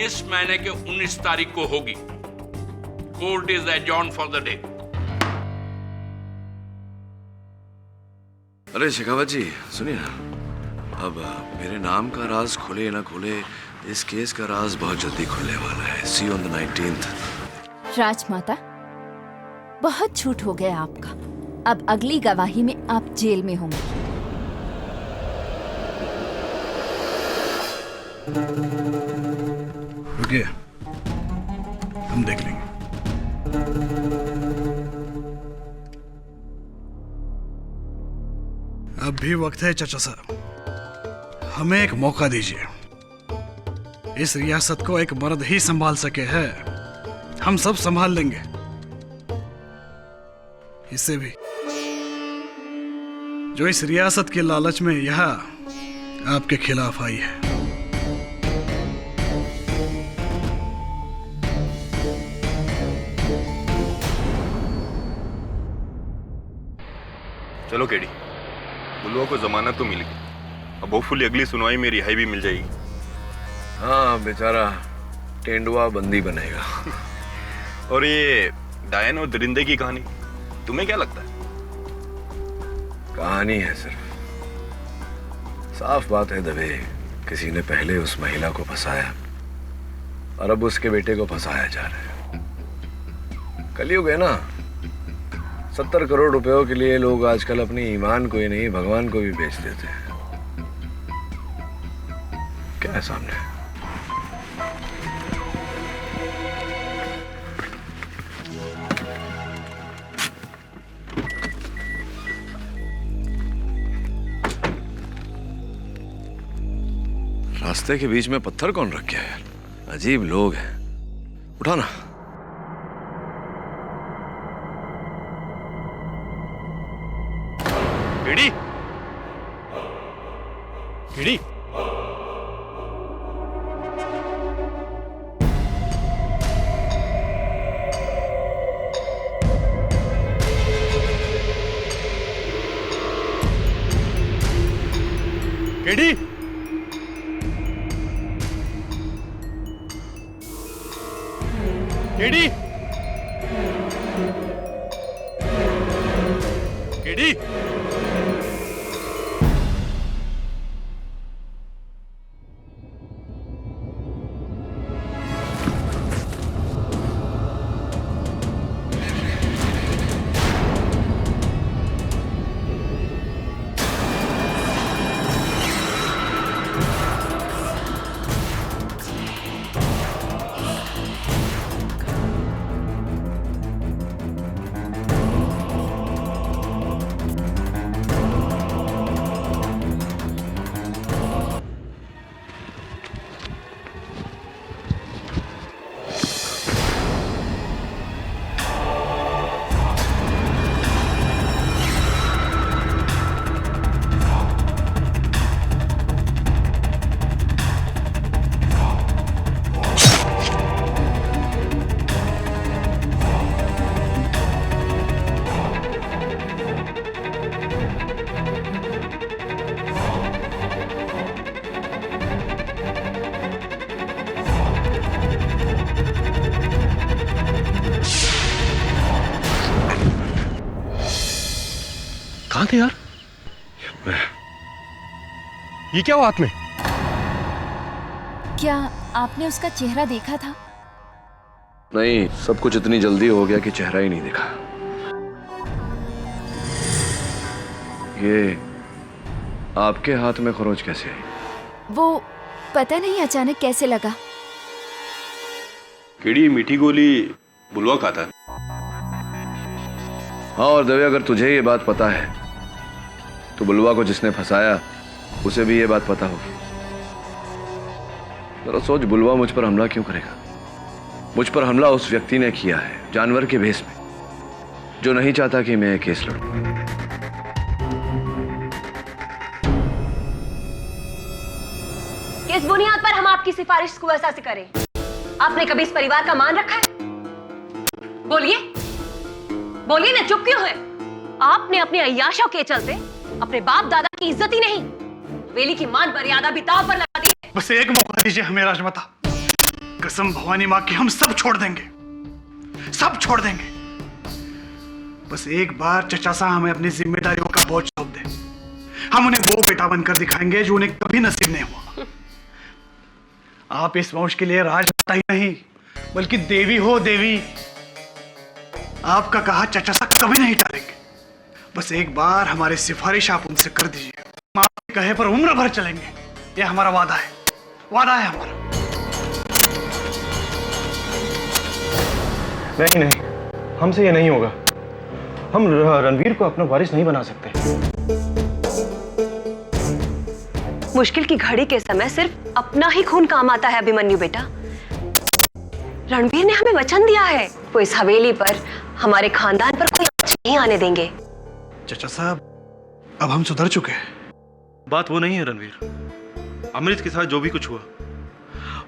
इस महीने के 19 तारीख को होगी। Court is adjourned for the day. अरे शेखावत जी सुनिए ना, अब मेरे नाम का राज खुले ना खुले, इस केस का राज बहुत जल्दी खुलने वाला है। सी ऑन द 19th। राजमाता, बहुत झूठ हो गया आपका। अब अगली गवाही में आप जेल में होंगे। रुकिए, हम देख लेंगे। अब भी वक्त है चाचा साहब, हमें एक मौका दीजिए। इस रियासत को एक मर्द ही संभाल सके है, हम सब संभाल लेंगे, इसे भी जो इस रियासत के लालच में यहाँ आपके खिलाफ आई है। चलो केडी, बुलवा को जमानत तो मिल गई, अब होपफुली अगली सुनवाई में रिहाई भी मिल जाएगी। हाँ, बेचारा तेंदुआ बंदी बनेगा। और ये डायन और दरिंदे की कहानी तुम्हें क्या लगता है? कहानी है सिर्फ। साफ बात है दबे, किसी ने पहले उस महिला को फंसाया और अब उसके बेटे को फंसाया जा रहा है। कलयुग है ना, 70 करोड़ रुपयों के लिए लोग आजकल अपनी ईमान को ही नहीं भगवान को भी बेच देते हैं। क्या है सामने? रास्ते के बीच में पत्थर कौन रख गया यार? अजीब लोग हैं। उठाना। KD, KD, KD, KD, KD, कहाँ थे यार? ये क्या हुआ हाथ में? क्या आपने उसका चेहरा देखा था? नहीं, सब कुछ इतनी जल्दी हो गया कि चेहरा ही नहीं दिखा। ये आपके हाथ में खरोंच कैसे आई? वो पता नहीं अचानक कैसे लगा। कीड़ी मीठी गोली बुलवा खाता है। हाँ, और दवे, अगर तुझे ये बात पता है तो बुलवा को जिसने फंसाया उसे भी ये बात पता होगी। जरा सोच, बुलवा मुझ पर हमला क्यों करेगा? मुझ पर हमला उस व्यक्ति ने किया है, जानवर के भेष में, जो नहीं चाहता कि मैं केस लड़ूं। किस बुनियाद पर हम आपकी सिफारिश को ऐसा करें? आपने कभी इस परिवार का मान रखा है? बोलिए बोलिए ना, चुप क्यों है? आपने अपने अय्याशों के चलते अपने बाप दादा की इज्जत ही नहीं, वेली की मान मर्यादा भी दांव पर लगा दी है। बस एक मौका दीजिए हमें राजमाता। कसम भवानी माँ की, हम सब छोड़ देंगे, सब छोड़ देंगे। बस एक बार चचा सा हमें अपनी जिम्मेदारियों का बोझ सौंप दे। हम उन्हें वो बेटा बनकर दिखाएंगे जो उन्हें कभी नसीब नहीं हुआ। आप इस वंश के लिए राजमाता ही नहीं बल्कि देवी हो, देवी। आपका कहा चचा सा कभी नहीं टालेंगे। बस एक बार हमारी सिफारिश आप उनसे कर दीजिए। हम आपके कहे पर उम्र भर चलेंगे, ये हमारा वादा है, वादा है हमारा। नहीं नहीं, हमसे ये नहीं होगा। हम रणवीर को अपना वारिस नहीं बना सकते। मुश्किल की घड़ी के समय सिर्फ अपना ही खून काम आता है अभिमन्यु बेटा। रणवीर ने हमें वचन दिया है, वो इस हवेली पर हमारे खानदान पर कोई आंच नहीं आने देंगे। चचा साहब, अब हम सुधर चुके हैं। बात वो नहीं है रणवीर। अमृत के साथ जो भी कुछ हुआ,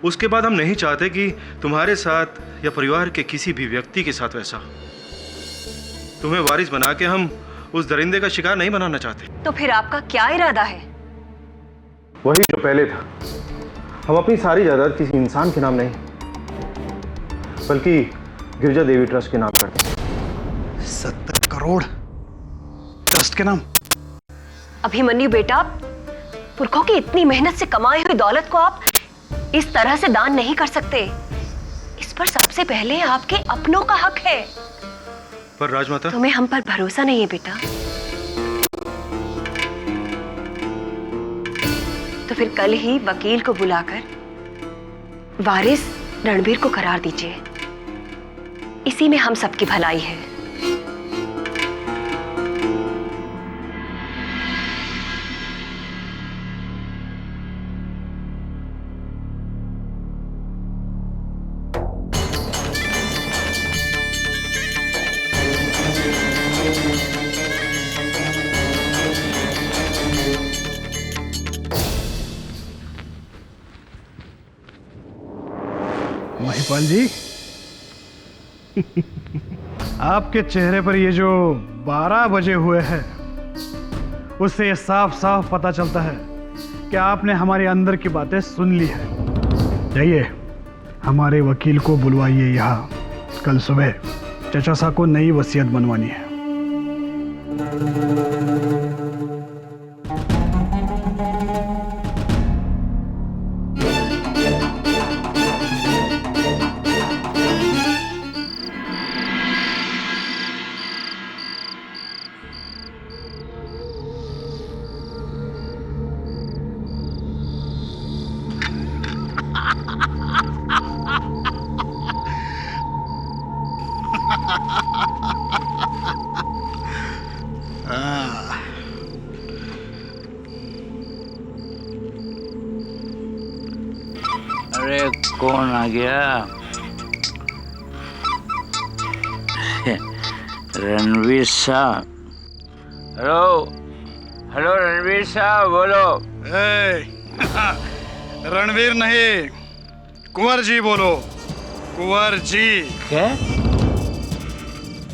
उसके बाद हम नहीं चाहते कि तुम्हारे साथ या परिवार के किसी भी व्यक्ति के साथ वैसा। तुम्हें वारिस बना के हम उस दरिंदे का शिकार नहीं बनाना चाहते। तो फिर आपका क्या इरादा है? वही जो पहले था। हम अपनी सारी जायदाद किसी इंसान के नाम नहीं बल्कि गिरजा देवी ट्रस्ट के नाम करते हैं। 70 करोड़ ट्रस्ट के नाम? अभिमन्यु बेटा, पुरखों की इतनी मेहनत से कमाई हुई दौलत को आप इस तरह से दान नहीं कर सकते। इस पर सबसे पहले आपके अपनों का हक है। पर राजमाता, तुम्हें हम पर भरोसा नहीं है बेटा? तो फिर कल ही वकील को बुलाकर वारिस रणवीर को करार दीजिए। इसी में हम सबकी भलाई है। महिपाल जी, आपके चेहरे पर ये जो 12 बजे हुए हैं, उससे ये साफ साफ पता चलता है कि आपने हमारे अंदर की बातें सुन ली है। जाइए, हमारे वकील को बुलवाइए यहाँ। कल सुबह चचा साहब को नई वसीयत बनवानी है। अरे कौन आ गया? रणवीर साहब। हेलो हेलो, रणवीर साहब बोलो। रणवीर नहीं, कुंवर जी बोलो, कुंवर जी। क्या?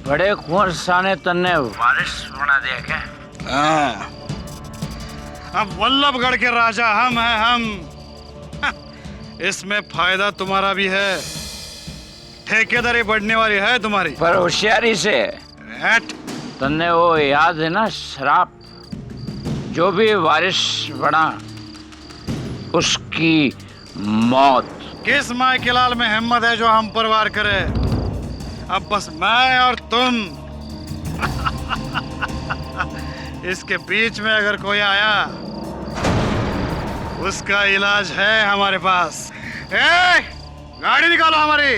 बड़े कुंवर साने तन्ने वारिस बना दिया क्या? हाँ, अब वल्लभगढ़ के राजा हम हैं, हम। इसमें फायदा तुम्हारा भी है, ठेकेदारी बढ़ने वाली है तुम्हारी। पर होशियारी से। तन्ने वो याद है ना शराब? जो भी वारिस बना उसकी मौत किस माई के लाल में हिम्मत है जो हम पर वार करे? अब बस मैं और तुम। इसके बीच में अगर कोई आया, उसका इलाज है हमारे पास। गाड़ी निकालो हमारी।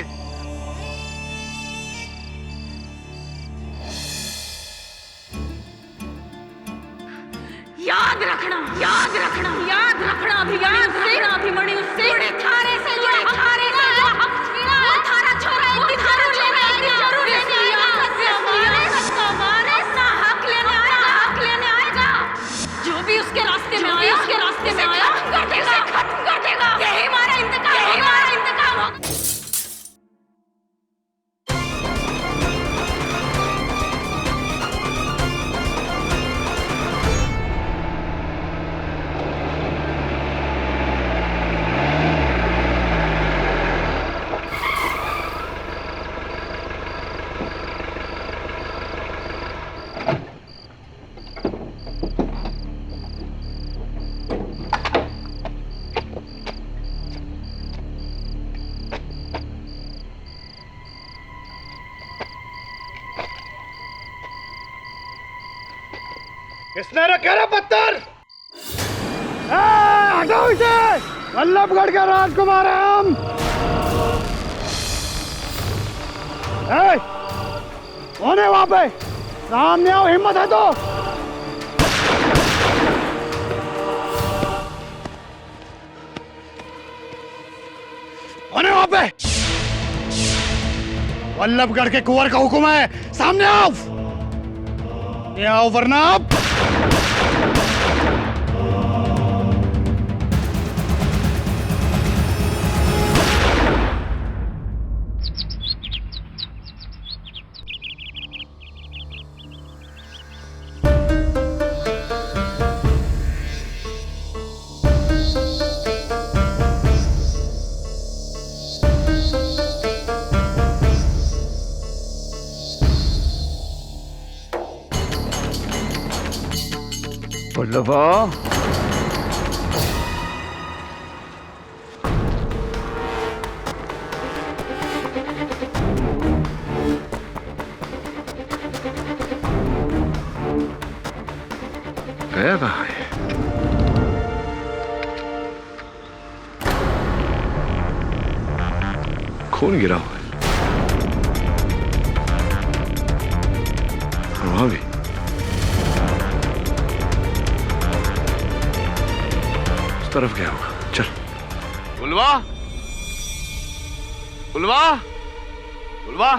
याद रखना, याद रखना, याद रखना, अभिमन्यु से थारे से जो थारे से जो हक छीना, वो थारा छोरा एक दिन जरूर लेने आएगा, जरूर लेने आएगा, हमारे सा हक लेने आएगा। जो भी उसके रास्ते में आया, उसके रास्ते में आया, खत्म कर देगा। यही हमारा इंतकाम, यही हमारा इंतकाम होगा। किसने रखे रे पत्थर? हटाओ इसे! वल्लभगढ़ के राजकुमार हैं हम। कौन है वहां पे? सामने आओ, हिम्मत है तो। कौन है वहां पे? वल्लभगढ़ के कुंवर का हुक्म है, सामने आओ। ये आओ वरना आप। बुल्लुबा, गया कहाँ है? खून गिरा हुआ है। और वहां भी तरफ गया होगा। चल। बुलवा, बुलवा, बुलवा।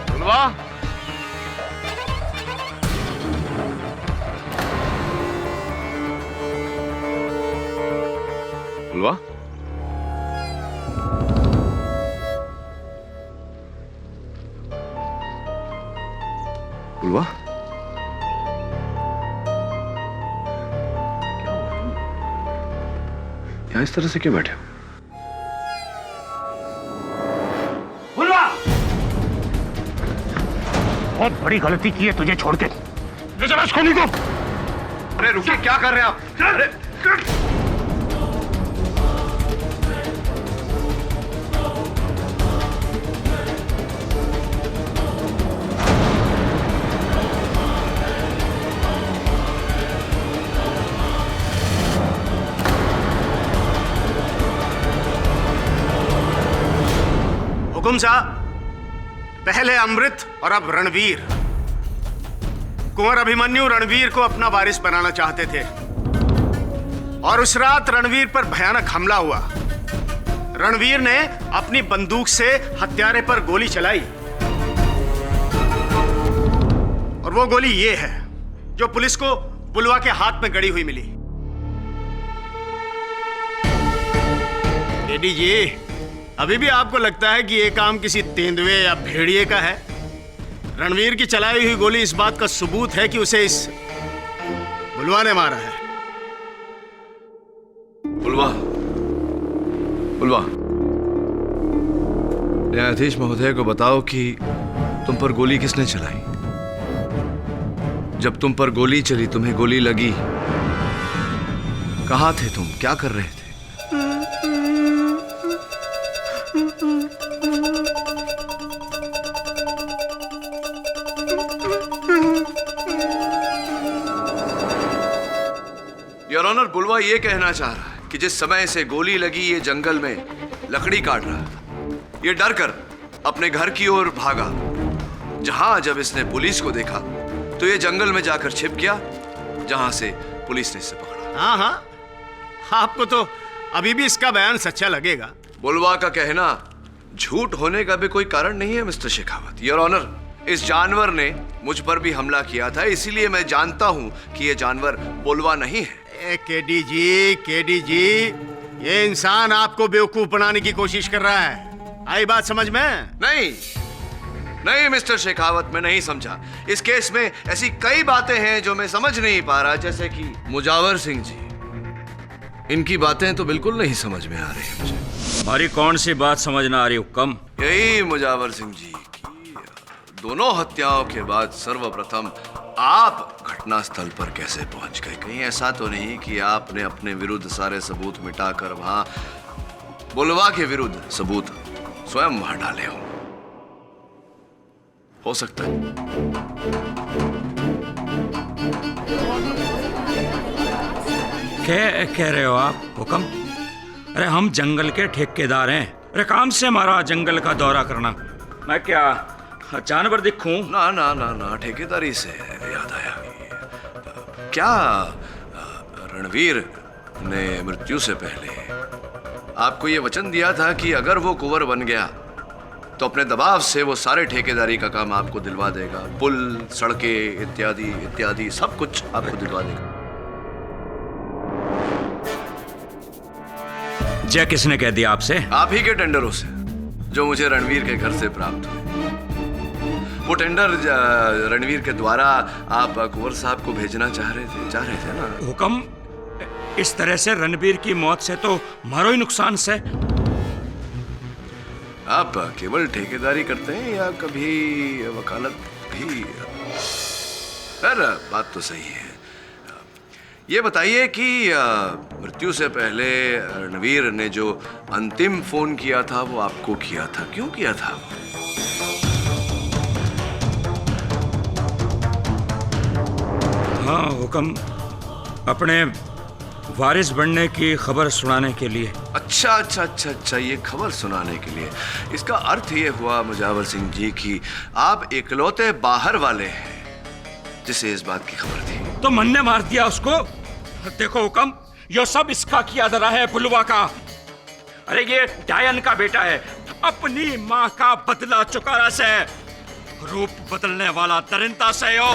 बुलवा। बुलवा। बुलवा। यहाँ इस तरह से क्यों बैठे हो? बुलवा! बहुत बड़ी गलती की है तुझे छोड़ के। ले चला इसको को। अरे रुकिए, क्या कर रहे हैं आप? अरे हुकुम साहब, पहले अमृत और अब रणवीर। कुंवर अभिमन्यु रणवीर को अपना वारिस बनाना चाहते थे और उस रात रणवीर पर भयानक हमला हुआ। रणवीर ने अपनी बंदूक से हत्यारे पर गोली चलाई और वो गोली ये है जो पुलिस को बुलवा के हाथ में गड़ी हुई मिली। एडीजी, अभी भी आपको लगता है कि ये काम किसी तेंदुए या भेड़िए का है? रणवीर की चलाई हुई गोली इस बात का सबूत है कि उसे इस बुलवा ने मारा है। बुलवा, बुलवा, न्यायाधीश महोदय को बताओ कि तुम पर गोली किसने चलाई? जब तुम पर गोली चली, तुम्हें गोली लगी कहाँ थे तुम? क्या कर रहे थे? योर ऑनर, बुलवा ये कहना चाह रहा है कि जिस समय से गोली लगी ये जंगल में लकड़ी काट रहा था। ये डर कर अपने घर की ओर भागा। जहां जब इसने पुलिस को देखा तो ये जंगल में जाकर छिप गया, जहां से पुलिस ने इसे पकड़ा। हाँ हाँ, आपको तो अभी भी इसका बयान सच्चा लगेगा। बुलवा का कहना झूठ होने का भी कोई कारण नहीं है मिस्टर शेखावत। योर ऑनर, इस जानवर ने मुझ पर भी हमला किया था, इसीलिए मैं जानता हूं कि ये जानवर बुलवा नहीं है। केडी जी, ये इंसान आपको बेवकूफ बनाने की कोशिश कर रहा है। आई बात समझ में? नहीं मिस्टर शेखावत, मैं नहीं समझा। इस केस में ऐसी कई बातें हैं जो मैं समझ नहीं पा रहा, जैसे कि मुजावर सिंह जी, इनकी बातें तो बिल्कुल नहीं समझ में आ रही मुझे। हमारी कौन सी बात समझ ना आ रही हुक्म? यही मुजावर सिंह जी की दोनों हत्याओं के बाद सर्वप्रथम आप घटनास्थल पर कैसे पहुंच गए? कहीं ऐसा तो नहीं कि आपने अपने विरुद्ध सारे सबूत मिटाकर वहां बुलवा के विरुद्ध सबूत स्वयं वहां डाले हो सकता है। क्या कह रहे हो आप हुक्म? अरे हम जंगल के ठेकेदार हैं। अरे काम से हमारा जंगल का दौरा करना। मैं क्या जानवर दिखूं? ना ना ना ना, ठेकेदारी से याद आया, क्या रणवीर ने मृत्यु से पहले आपको ये वचन दिया था कि अगर वो कुंवर बन गया तो अपने दबाव से वो सारे ठेकेदारी का काम आपको दिलवा देगा, पुल, सड़कें इत्यादि इत्यादि सब कुछ आपको दिलवा देगा? जय किसने कह दिया आपसे? आप ही के टेंडरों से, जो मुझे रणवीर के घर से प्राप्त हुए। वो टेंडर रणवीर के द्वारा आप कुंवर साहब को भेजना चाह रहे थे ना? हुक्म, इस तरह से रणवीर की मौत से तो मारो ही नुकसान से। आप केवल ठेकेदारी करते हैं या कभी वकालत भी? खैर, बात तो सही है। ये बताइए कि मृत्यु से पहले रणवीर ने जो अंतिम फोन किया था वो आपको किया था, क्यों किया था? हाँ हुक्म, अपने वारिस बनने की खबर सुनाने के लिए। अच्छा, ये खबर सुनाने के लिए। इसका अर्थ ये हुआ मुजावर सिंह जी कि आप इकलौते बाहर वाले हैं जिसे इस बात की खबर थी। तो मन ने मार दिया उसको। देखो हुक्म, ये सब इसका किया धरा है, बुलवा का। अरे ये डायन का बेटा है, अपनी माँ का बदला चुकारा से, रूप बदलने वाला दरिंदा से हो।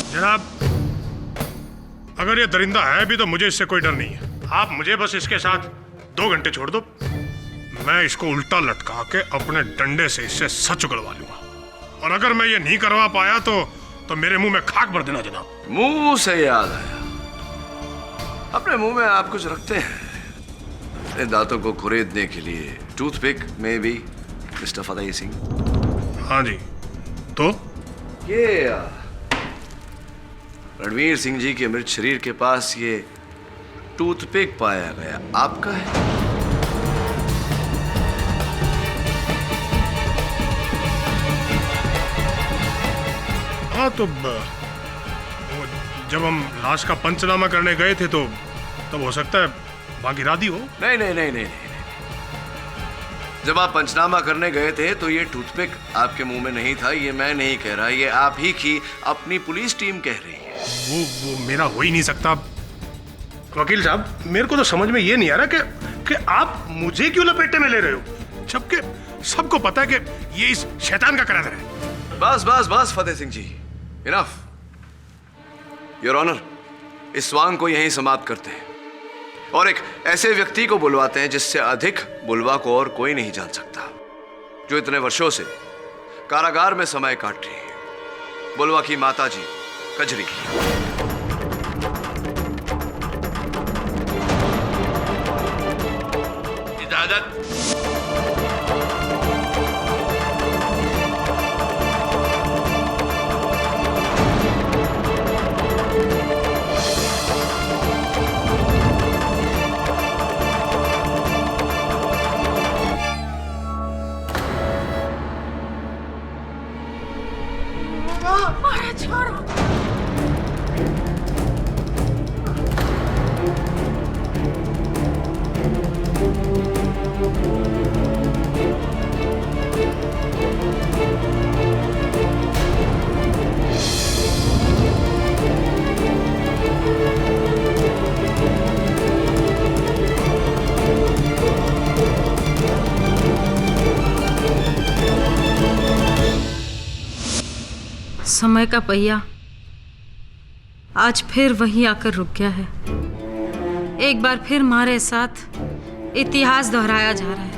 जनाब, अगर ये दरिंदा है भी तो मुझे इससे कोई डर नहीं है। आप मुझे बस इसके साथ 2 घंटे छोड़ दो, मैं इसको उल्टा लटका के अपने डंडे से इससे सच उगलवा लूंगा। और अगर मैं ये नहीं करवा पाया तो मेरे मुंह में खाक भर देना जनाब। मुंह से याद आया, अपने मुंह में आप कुछ रखते हैं अपने दांतों को खुरेदने के लिए? टूथपिक में भी मिस्टर फतेह सिंह? हाँ जी। तो ये रणवीर सिंह जी के मृत शरीर के पास ये टूथपिक पाया गया, आपका है? हाँ, तो जब हम लाश का पंचनामा करने गए थे तो तब हो सकता है वहां गिरा दी हो। नहीं। जब आप पंचनामा करने गए थे तो ये टूथपिक आपके मुंह में नहीं था। ये मैं नहीं कह रहा, ये आप ही की अपनी पुलिस टीम कह रही है। वो मेरा हो ही नहीं सकता। वकील साहब, मेरे को तो समझ में ये नहीं आ रहा कि आप मुझे क्यों लपेटे में ले रहे हो, जबकि सबको पता है कि ये इस शैतान का करार है। बस फतेह सिंह जी, इनफ। योर ऑनर, इस स्वांग को यहीं समाप्त करते हैं और एक ऐसे व्यक्ति को बुलवाते हैं जिससे अधिक बुलवा को और कोई नहीं जान सकता, जो इतने वर्षों से कारागार में समय काट रही है। बुलवा की माता जी कजरी। इजाजत। समय का पहिया आज फिर वहीं आकर रुक गया है। एक बार फिर हमारे साथ इतिहास दोहराया जा रहा है,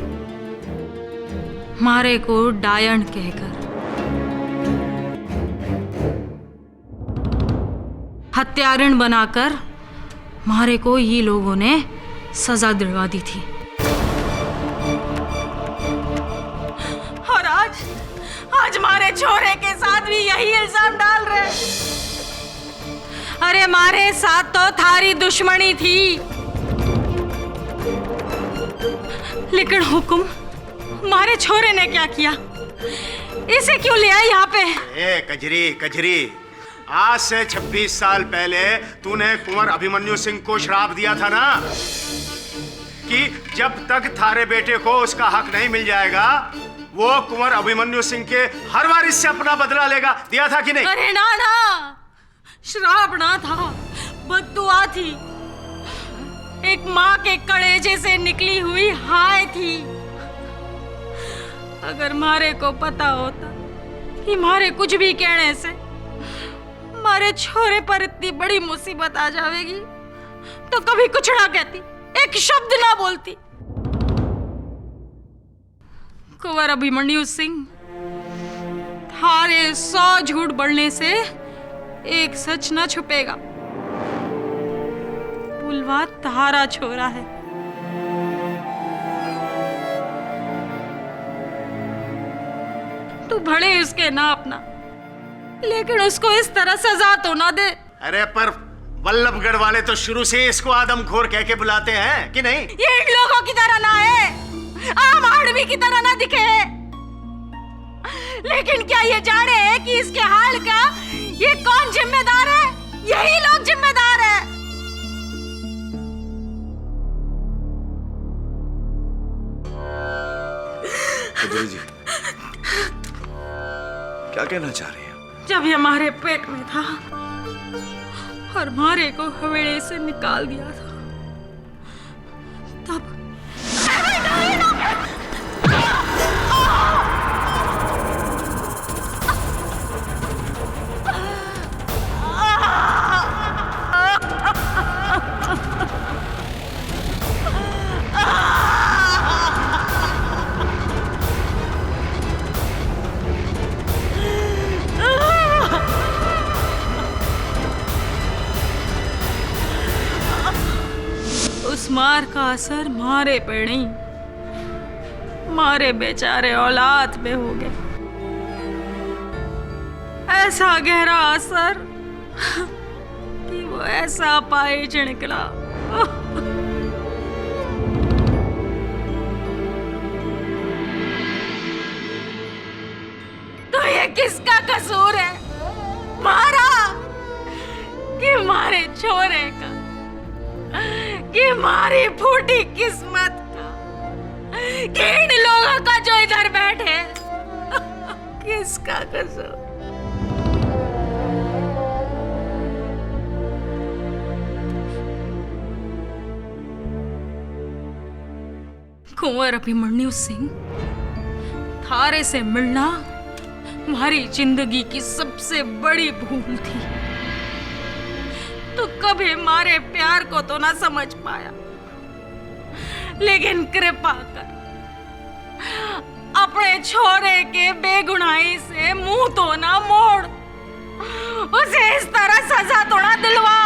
मारे को डायन कहकर। हत्यारण बनाकर मारे को ये लोगों ने सजा दिलवा दी थी। और आज मारे छोरे के साथ भी यही इल्जाम डाल रहे हैं। अरे मारे साथ तो थारी दुश्मनी थी, लेकिन हुक्म मारे छोरे ने क्या किया? इसे क्यों ले आया यहाँ पे? ए कजरी कजरी, आज से 26 साल पहले तूने कुंवर अभिमन्यु सिंह को श्राप दिया था ना कि जब तक थारे बेटे को उसका हक नहीं मिल जाएगा वो कुंवर अभिमन्यु सिंह के हर वारिस से अपना बदला लेगा। दिया था कि नहीं? अरे ना ना, श्राप ना था, बद्दुआ थी। एक माँ के कलेजे से निकली हुई हाय थी। अगर मारे को पता होता कि मारे कुछ भी कहने से मारे छोरे पर इतनी बड़ी मुसीबत आ जाएगी तो कभी कुछ ना कहती, एक शब्द ना बोलती। कुंवर अभिमन्यु सिंह, थारे 100 झूठ बढ़ने से एक सच ना छुपेगा। बुलवा तारा छोरा है। तू भले उसके ना अपना, लेकिन उसको इस तरह सजा तो ना दे। अरे पर वल्लभगढ़ वाले तो शुरू से इसको आदमखोर कह के बुलाते हैं कि नहीं? ये इन लोगों की तरह ना है, आम आदमी की तरह ना दिखे, लेकिन क्या ये जाने है कि इसके हाल का ये कौन जिम्मेदार है? यही लोग जिम्मेदार है। कजरी जी, क्या कहना चाह रही हैं? जब ये हमारे पेट में था और मारे को हवेली से निकाल दिया था, तब उस मार का असर मारे पे नहीं, मारे बेचारे औलाद पे हो गए। ऐसा गहरा असर कि वो ऐसा पाए निकला। तो ये किसका कसूर है, मारा कि मारे छोरे का, कि मारी फूटी किस्मत का, कि इन लोगों का जो इधर बैठे किसका कसूर? कुंवर अभिमन्यु सिंह, थारे से मिलना हमारी जिंदगी की सबसे बड़ी भूल थी। तो कभी हमारे प्यार को तो ना समझ पाया, लेकिन कृपा कर अपने छोरे के बेगुनाही से मुंह तो ना मोड़, उसे इस तरह सजा तो ना दिलवा।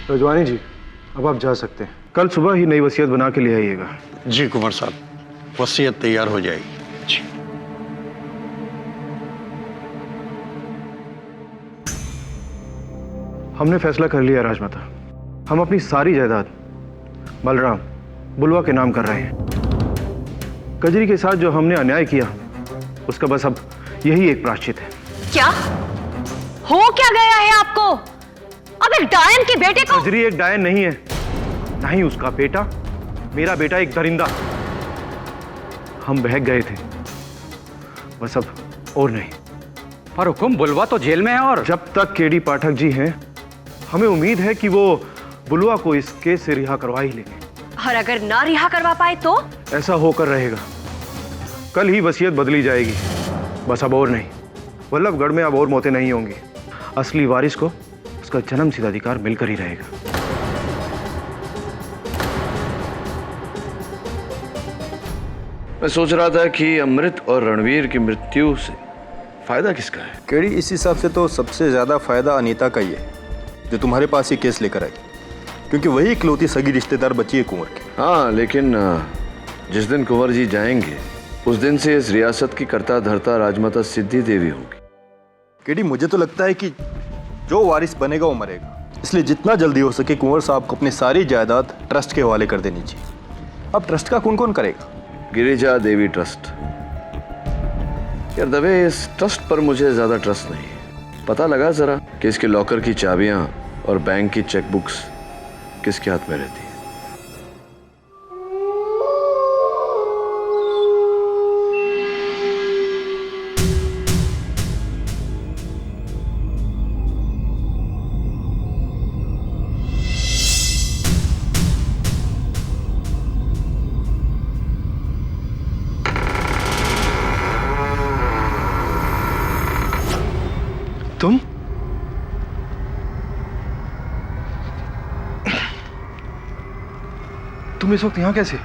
रजवानी जी, अब आप जा सकते हैं। कल सुबह ही नई वसीयत बना के ले आइएगा। जी कुंवर साहब, वसीयत तैयार हो जाएगी। जी। हमने फैसला कर लिया राजमाता, हम अपनी सारी जायदाद बलराम बुलवा के नाम कर रहे हैं। कजरी के साथ जो हमने अन्याय किया उसका बस अब यही एक प्रायश्चित है। क्या हो क्या गया है आपको? अब एक डायन के बेटे को? कजरी एक डायन नहीं है, ना ही उसका बेटा। मेरा बेटा एक दरिंदा। हम बहक गए थे, बस अब और नहीं। पर हुकुम बुलवा तो जेल में है और जब तक केडी पाठक जी हैं हमें उम्मीद है कि वो बुलवा को इस केस से रिहा करवा ही लेंगे। और अगर ना रिहा करवा पाए तो? ऐसा होकर रहेगा। कल ही वसीयत बदली जाएगी, बस अब और नहीं। वल्लभगढ़ में अब और मौतें नहीं होंगी। असली वारिस को उसका जन्मसिद्ध अधिकार मिलकर ही रहेगा। मैं सोच रहा था कि अमृत और रणवीर की मृत्यु से फायदा किसका है? केडी, इस हिसाब से तो सबसे ज्यादा फायदा अनीता का ही है, जो तुम्हारे पास ये केस लेकर आई, क्योंकि वही इकलौती सगी रिश्तेदार बची है कुंवर की। हाँ, लेकिन जिस दिन कुंवर जी जाएंगे उस दिन से इस रियासत की कर्ता धर्ता राजमाता सिद्धि देवी होगी। केडी, मुझे तो लगता है कि जो वारिस बनेगा वो मरेगा, इसलिए जितना जल्दी हो सके कुंवर साहब को अपनी सारी जायदाद ट्रस्ट के हवाले कर देनी चाहिए। अब ट्रस्ट का कौन कौन करेगा? गिरिजा देवी ट्रस्ट। यार दवे, इस ट्रस्ट पर मुझे ज्यादा ट्रस्ट नहीं है। पता लगा जरा कि इसके लॉकर की चाबियां और बैंक की चेकबुक्स किसके हाथ में रहती है? तुम इस वक्त यहाँ कैसे?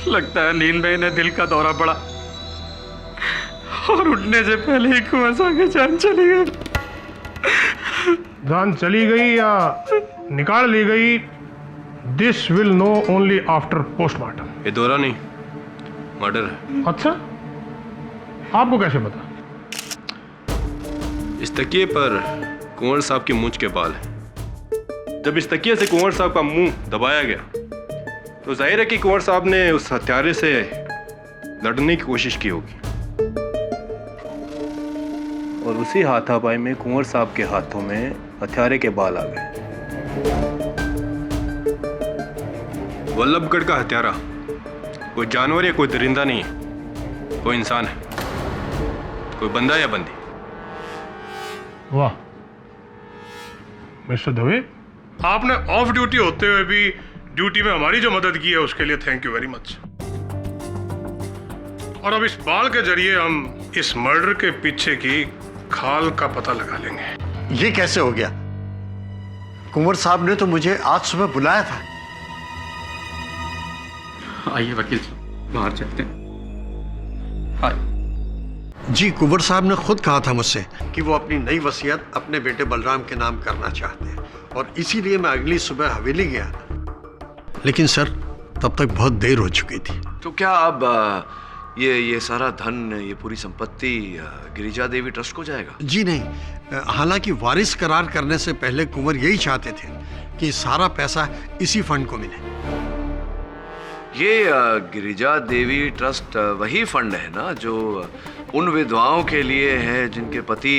लगता है नींद में इन्हें दिल का दौरा पड़ा और उठने से पहले ही कुंवर साहब की जान चली गई। जान चली गई या निकाल ली गई, this will know only after postmortem. ये दौरा नहीं, मर्डर है। अच्छा, आपको कैसे पता? इस तकिए पर कुंवर साहब की मूंछ के बाल हैं। जब इस तकिए से कुंवर साहब का मुंह दबाया गया तो जाहिर है कि कुंवर साहब ने उस हत्यारे से लड़ने की कोशिश की होगी, और उसी हाथापाई में कुंवर साहब के हाथों में हत्यारे के बाल आ गए। वल्लभगढ़ का हत्यारा कोई जानवर या कोई दरिंदा नहीं है, कोई इंसान है, कोई बंदा या बंदी। वाह मिस्टर दवे, आपने ऑफ ड्यूटी होते हुए भी ड्यूटी में हमारी जो मदद की है उसके लिए थैंक यू वेरी मच। और अब इस बाल के जरिए हम इस मर्डर के पीछे की खाल का पता लगा लेंगे। ये कैसे हो गया? कुंवर साहब ने तो मुझे आज सुबह बुलाया था। आइए वकील साहब, बाहर चलते हैं। हाँ जी, कुंवर साहब ने खुद कहा था मुझसे कि वो अपनी नई वसीयत अपने बेटे बलराम के नाम करना चाहते हैं, और इसीलिए मैं अगली सुबह हवेली गया। लेकिन सर, तब तक बहुत देर हो चुकी थी। तो क्या अब ये सारा धन, ये पूरी संपत्ति गिरिजा देवी ट्रस्ट को जाएगा? जी नहीं, हालांकि वारिस करार करने से पहले कुंवर यही चाहते थे कि सारा पैसा इसी फंड को मिले। ये गिरिजा देवी ट्रस्ट वही फंड है ना जो उन विधवाओं के लिए है जिनके पति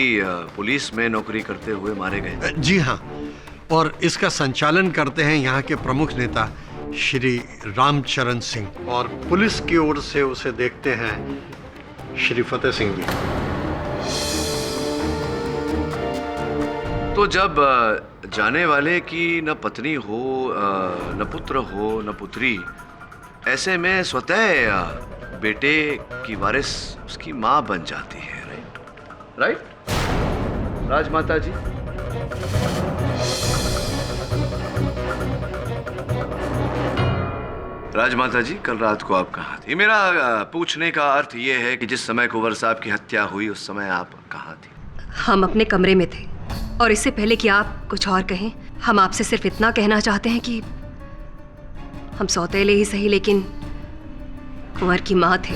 पुलिस में नौकरी करते हुए मारे गए? जी हाँ, और इसका संचालन करते हैं यहाँ के प्रमुख नेता श्री रामचरण सिंह, और पुलिस की ओर से उसे देखते हैं श्री फतेह सिंह जी। तो जब जाने वाले की न पत्नी हो, न पुत्र हो, न पुत्री, ऐसे में स्वतः बेटे की वारिस उसकी माँ बन जाती है। राइट राजमाता जी? राजमाता जी, कल रात को आप कहाँ थी? मेरा पूछने का अर्थ ये है कि जिस समय कुंवर साहब की हत्या हुई उस समय आप कहाँ थी? हम अपने कमरे में थे, और इससे पहले कि आप कुछ और कहें, हम आपसे सिर्फ इतना कहना चाहते हैं कि हम सौतेले ही सही लेकिन कुंवर की माँ थे।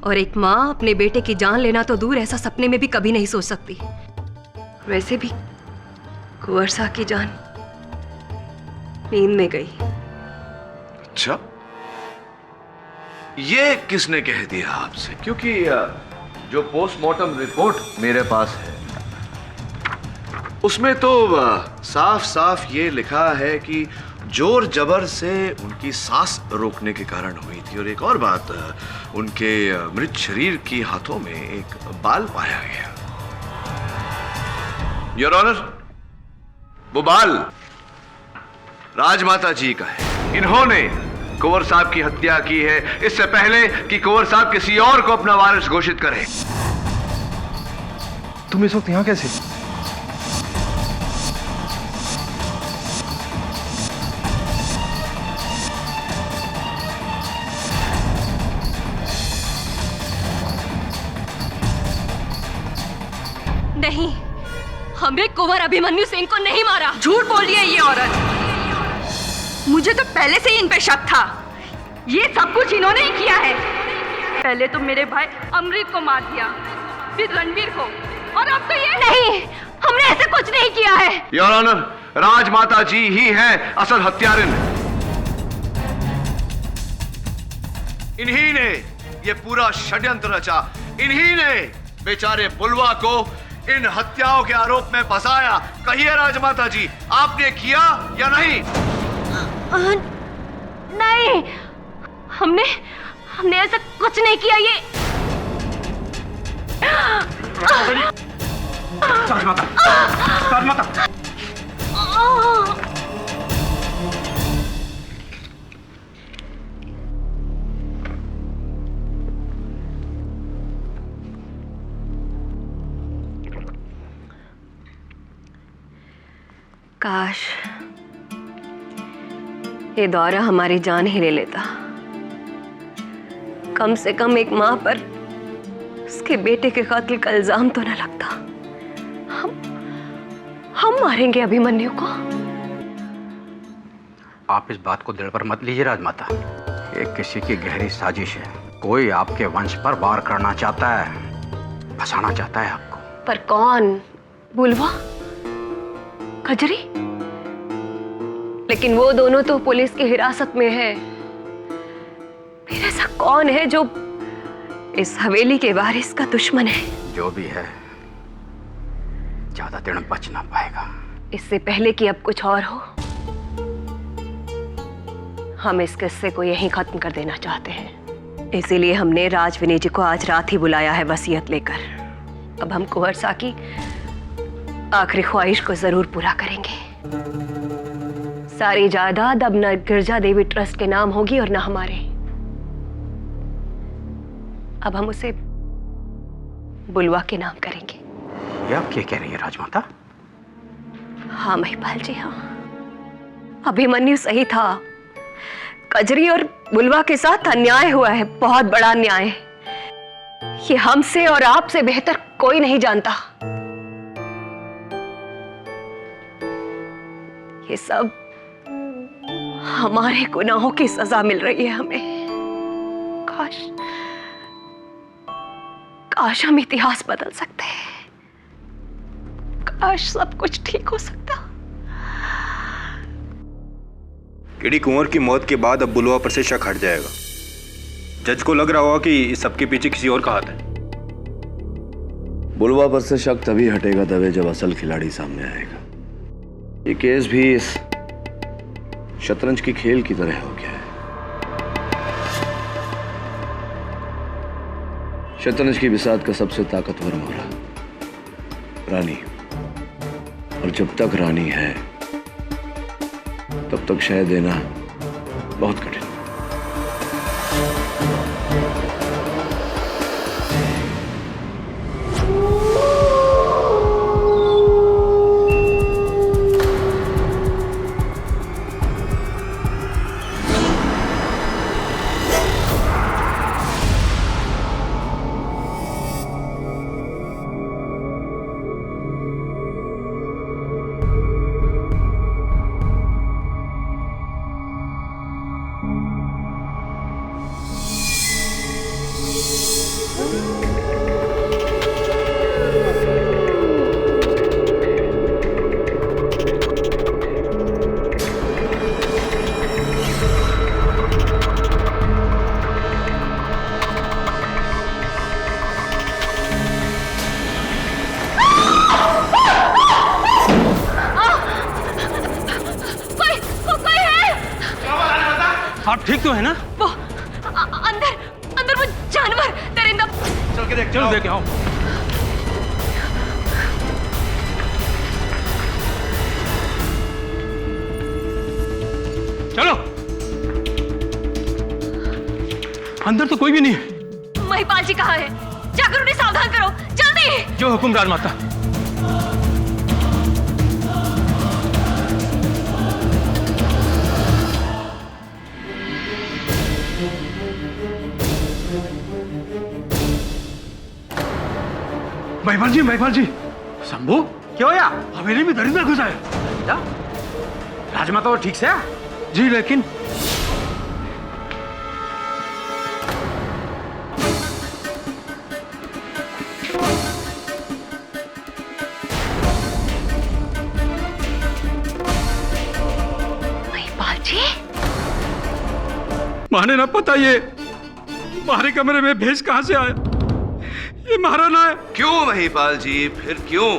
और एक माँ अपने बेटे की जान लेना तो दूर, ऐसा सपने में भी कभी नहीं सोच सकती। वैसे भी कुंवर साहब की जान नींद में गई। अच्छा, ये किसने कह दिया आपसे? क्योंकि जो पोस्टमार्टम रिपोर्ट मेरे पास है उसमें तो साफ साफ ये लिखा है कि जोर जबर से उनकी सांस रोकने के कारण हुई थी। और एक और बात, उनके मृत शरीर की हाथों में एक बाल पाया गया। योर ऑनर, वो बाल राजमाता जी का है। इन्होंने कुंवर साहब की हत्या की है इससे पहले कि कुंवर साहब किसी और को अपना वारिस घोषित करे। तुम इस वक्त यहां कैसे? नहीं, हमने कुंवर अभिमन्यु सिंह को नहीं मारा। झूठ बोल रही है ये औरत। मुझे तो पहले से ही इन पे शक था। ये सब कुछ इन्होंने ही किया है। पहले तो मेरे भाई अमृत को मार दिया, फिर रणवीर को, और अब तो ये। नहीं, हमने ऐसा कुछ नहीं किया है। योर ऑनर, राजमाता जी ही हैं असल हत्यारिन। इन्हीं ने ये पूरा षड्यंत्र रचा। इन्हीं ने बेचारे बुलवा को इन हत्याओं के आरोप में फंसाया। कहिए राजमाता जी, आपने किया या नहीं? नहीं, हमने ऐसा कुछ नहीं किया। ये राजमाता, राजमाता। काश ये दौरा हमारी जान ही ले लेता। कम से कम एक माँ पर उसके बेटे के कातिल का इल्जाम तो न लगता। हम मारेंगे अभिमन्यु को। आप इस बात को दिल पर मत लीजिए राजमाता। ये किसी की गहरी साजिश है। कोई आपके वंश पर वार करना चाहता है, फंसाना चाहता है आपको। पर कौन? बुलवा? खजरी? लेकिन वो दोनों तो पुलिस की हिरासत में है। फिर ऐसा कौन है जो इस हवेली के वारिस का दुश्मन है? जो भी है, ज्यादा दिन बच ना पाएगा। इससे पहले कि अब कुछ और हो, हम इस किस्से को यहीं खत्म कर देना चाहते हैं। इसीलिए हमने राजविनय जी को आज रात ही बुलाया है वसीयत लेकर। अब हम कुंवर साहब की आखिरी ख्वाहिश को जरूर पूरा करेंगे। सारी जायदाद अब न गिरजा देवी ट्रस्ट के नाम होगी और न हमारे। अब हम उसे बुलवा के नाम करेंगे। ये आप क्या कह रही है राजमाता? हाँ महिपाल जी, हाँ, अभिमन्यु सही था। कजरी और बुलवा के साथ अन्याय हुआ है, बहुत बड़ा अन्याय। ये हमसे और आपसे बेहतर कोई नहीं जानता। ये सब हमारे गुनाहों की सजा मिल रही है हमें। काश हम इतिहास बदल सकते हैं। काश सब कुछ ठीक हो सकता। केडी कुंवर की मौत के बाद अब बुलवा पर से शक हट जाएगा। जज को लग रहा होगा कि इस सबके पीछे किसी और का हाथ है। बुलवा पर से शक तभी हटेगा तभी जब असल खिलाड़ी सामने आएगा। ये केस भी इस शतरंज की खेल की तरह हो गया है। शतरंज की बिसात का सबसे ताकतवर मोहरा रानी, और जब तक रानी है तब तक शह देना बहुत कठिन। आप ठीक तो है ना? वो अंदर अंदर वो जानवर दरिंदा। चल के देख, चल देख आओ। चलो। अंदर तो कोई भी नहीं है। महिपाल जी कहाँ है? जाकर उन्हें सावधान करो, जल्दी। जो हुकुम राजमाता। महिपाल जी। शंभू क्या होया? हवेली में दरिंदा घुसा है। राजमाता तो ठीक से है? जी, लेकिन महिपाल जी, माने ना पता ये हमारे कमरे में भेष कहां से आया? ये महाराना है। क्यों महिपाल जी, फिर क्यों?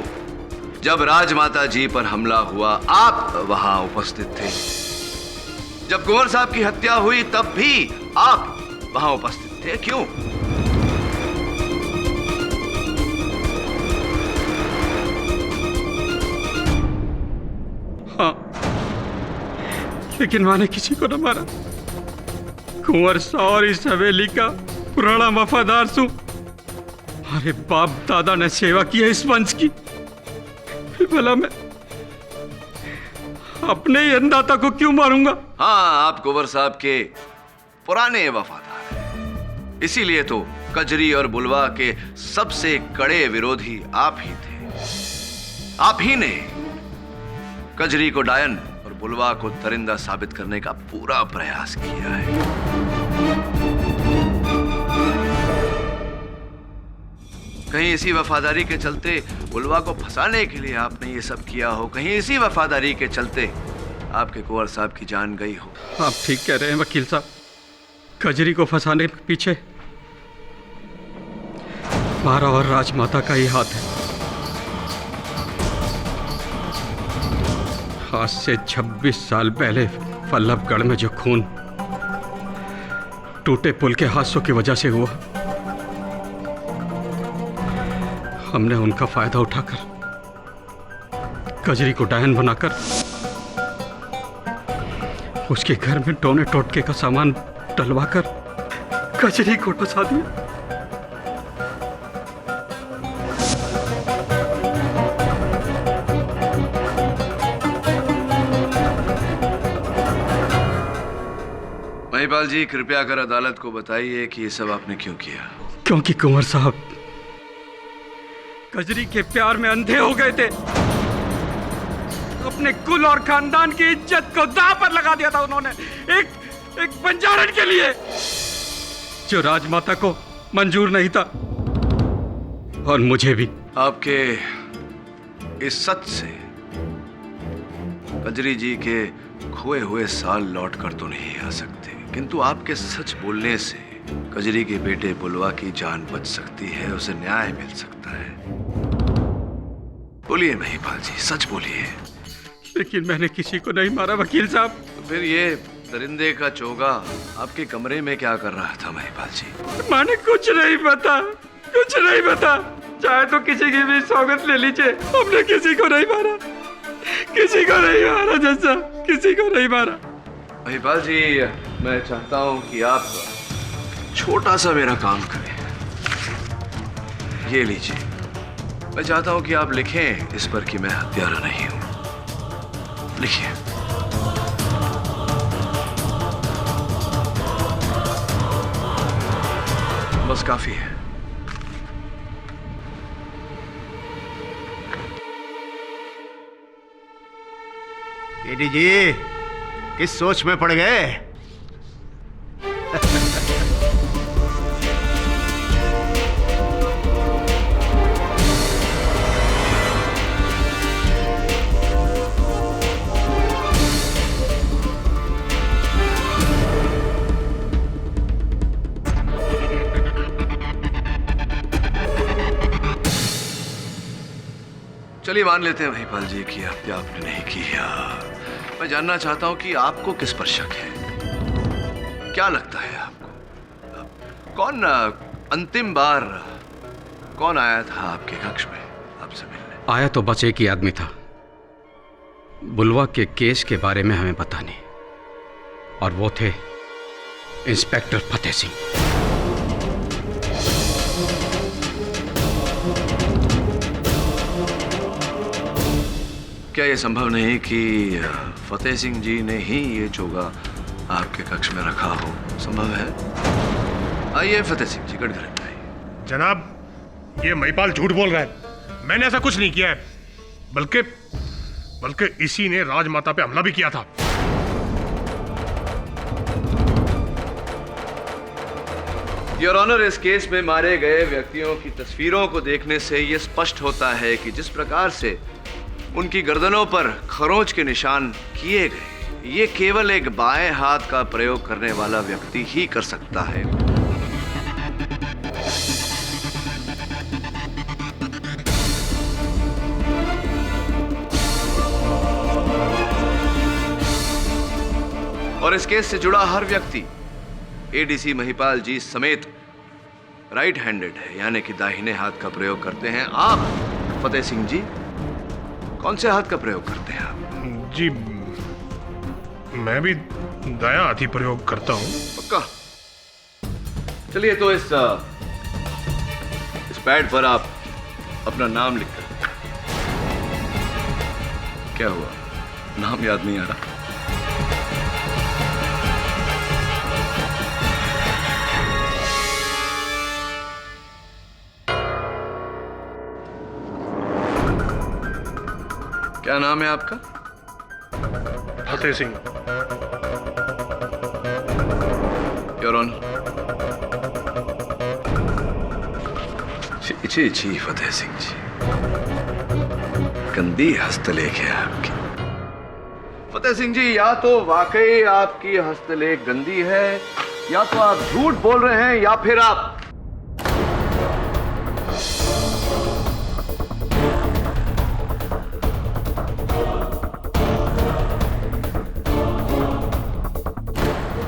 जब राजमाता जी पर हमला हुआ आप वहां उपस्थित थे। जब कुंवर साहब की हत्या हुई तब भी आप वहां उपस्थित थे, क्यों? हाँ, लेकिन माने किसी को न मारा। कुंवर साहब और इस हवेली का पुराना वफादार सू। हमारे बाप दादा ने सेवा की है इस वंश की, फिर भला मैं अपने ही अन्नदाता को क्यों मारूंगा? हाँ, आप कुंवर साहब के पुराने वफादार हैं। इसीलिए तो कजरी और बुलवा के सबसे कड़े विरोधी आप ही थे। आप ही ने कजरी को डायन और बुलवा को दरिंदा साबित करने का पूरा प्रयास किया है। कहीं इसी वफादारी के चलते बुलवा को फंसाने के लिए आपने ये सब किया हो, कहीं इसी वफादारी के चलते आपके कुंवर साहब की जान गई हो। आप ठीक कह रहे हैं वकील साहब। कजरी को फंसाने के पीछे हमारा और राजमाता का ही हाथ है। आज से 26 साल पहले वल्लभगढ़ में जो खून टूटे पुल के हादसों की वजह से हुआ, हमने उनका फायदा उठाकर कजरी को डायन बनाकर उसके घर में टोने टोटके का सामान डलवाकर कजरी को फंसा दिया। महिपाल जी, कृपया कर अदालत को बताइए कि ये सब आपने क्यों किया? क्योंकि कुंवर साहब कजरी के प्यार में अंधे हो गए थे। अपने कुल और खानदान की इज्जत को दांव पर लगा दिया था उन्होंने, एक बंजारन के लिए, जो राजमाता को मंजूर नहीं था, और मुझे भी। आपके इस सच से कजरी जी के खोए हुए साल लौट कर तो नहीं आ सकते, किंतु आपके सच बोलने से कजरी के बेटे बुलवा की जान बच सकती है, उसे न्याय मिल सकता है। बोलिए महिपाल जी, सच बोलिए। लेकिन मैंने किसी को नहीं मारा वकील साहब। तो फिर ये दरिंदे का चोगा आपके कमरे में क्या कर रहा था महिपाल जी? माने कुछ नहीं पता, कुछ नहीं पता। चाहे तो किसी की भी सौगत ले लीजिए, हमने किसी को नहीं मारा, किसी को नहीं मारा जैसा, किसी को नहीं मारा। महिपाल जी, मैं चाहता हूं कि आप छोटा सा मेरा काम करें। ये लीजिए, मैं चाहता हूं कि आप लिखें इस पर कि मैं हत्यारा नहीं हूं। लिखिए। बस काफी है। केडी जी, किस सोच में पड़ गए? चलिए मान लेते हैं महिपाल जी की हत्या आपने नहीं की है। मैं जानना चाहता हूं कि आपको किस पर शक है। क्या लगता है आपको, कौन अंतिम बार कौन आया था आपके कक्ष में आपसे मिलने? आया तो बस एक ही आदमी था। बुलवा के केस के बारे में हमें पता नहीं, और वो थे इंस्पेक्टर फतेह सिंह। क्या यह संभव नहीं कि फतेह सिंह जी ने ही ये चोगा आपके कक्ष में रखा हो? संभव है? आइए फतेह सिंह जी, कटघरे में आइए। जनाब, ये महिपाल झूठ बोल रहा है। मैंने ऐसा कुछ नहीं किया है, बल्कि इसी ने राजमाता पे हमला भी किया था। योर ऑनर, इस केस में मारे गए व्यक्तियों की तस्वीरों को देखने से यह स्पष्ट होता है कि जिस प्रकार से उनकी गर्दनों पर खरोंच के निशान किए गए, ये केवल एक बाएं हाथ का प्रयोग करने वाला व्यक्ति ही कर सकता है। और इस केस से जुड़ा हर व्यक्ति एडीसी महिपाल जी समेत राइट हैंडेड है, यानी कि दाहिने हाथ का प्रयोग करते हैं। आप फतेह सिंह जी कौन से हाथ का प्रयोग करते हैं आप? जी, मैं भी दायां हाथ ही प्रयोग करता हूं। पक्का? चलिए, तो इस पैड पर आप अपना नाम लिख कर। क्या हुआ, नाम याद नहीं आ रहा? क्या नाम है आपका? फतेह सिंह। Your honour. जी फतेह सिंह जी, गंदी हस्तलेख है आपकी। फतेह सिंह जी, या तो वाकई आपकी हस्तलेख गंदी है, या तो आप झूठ बोल रहे हैं, या फिर आप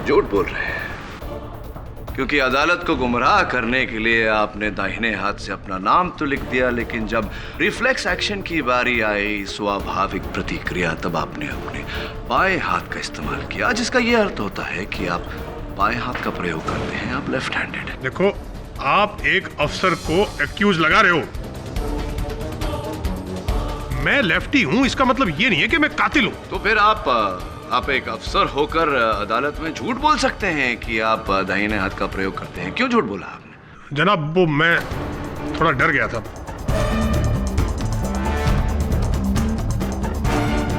झूठ बोल रहे हैं, क्योंकि अदालत को गुमराह करने के लिए आपने दाहिने हाथ से अपना नाम तो लिख दिया, लेकिन जब रिफ्लेक्स एक्शन की बारी आई, स्वाभाविक प्रतिक्रिया, तब आपने अपने बाएं हाथ का इस्तेमाल किया, जिसका यह अर्थ होता है कि आप बाएं हाथ का प्रयोग करते हैं, आप लेफ्ट हैंडेड हैं। देखो, आप एक अफसर को एक्यूज लगा रहे हो। मैं लेफ्टी हूं, इसका मतलब ये नहीं है कि मैं कातिल हूं। तो फिर आप एक अफसर होकर अदालत में झूठ बोल सकते हैं कि आप दाहिने हाथ का प्रयोग करते हैं। क्यों झूठ बोला आपने? जनाब, वो मैं थोड़ा डर गया था।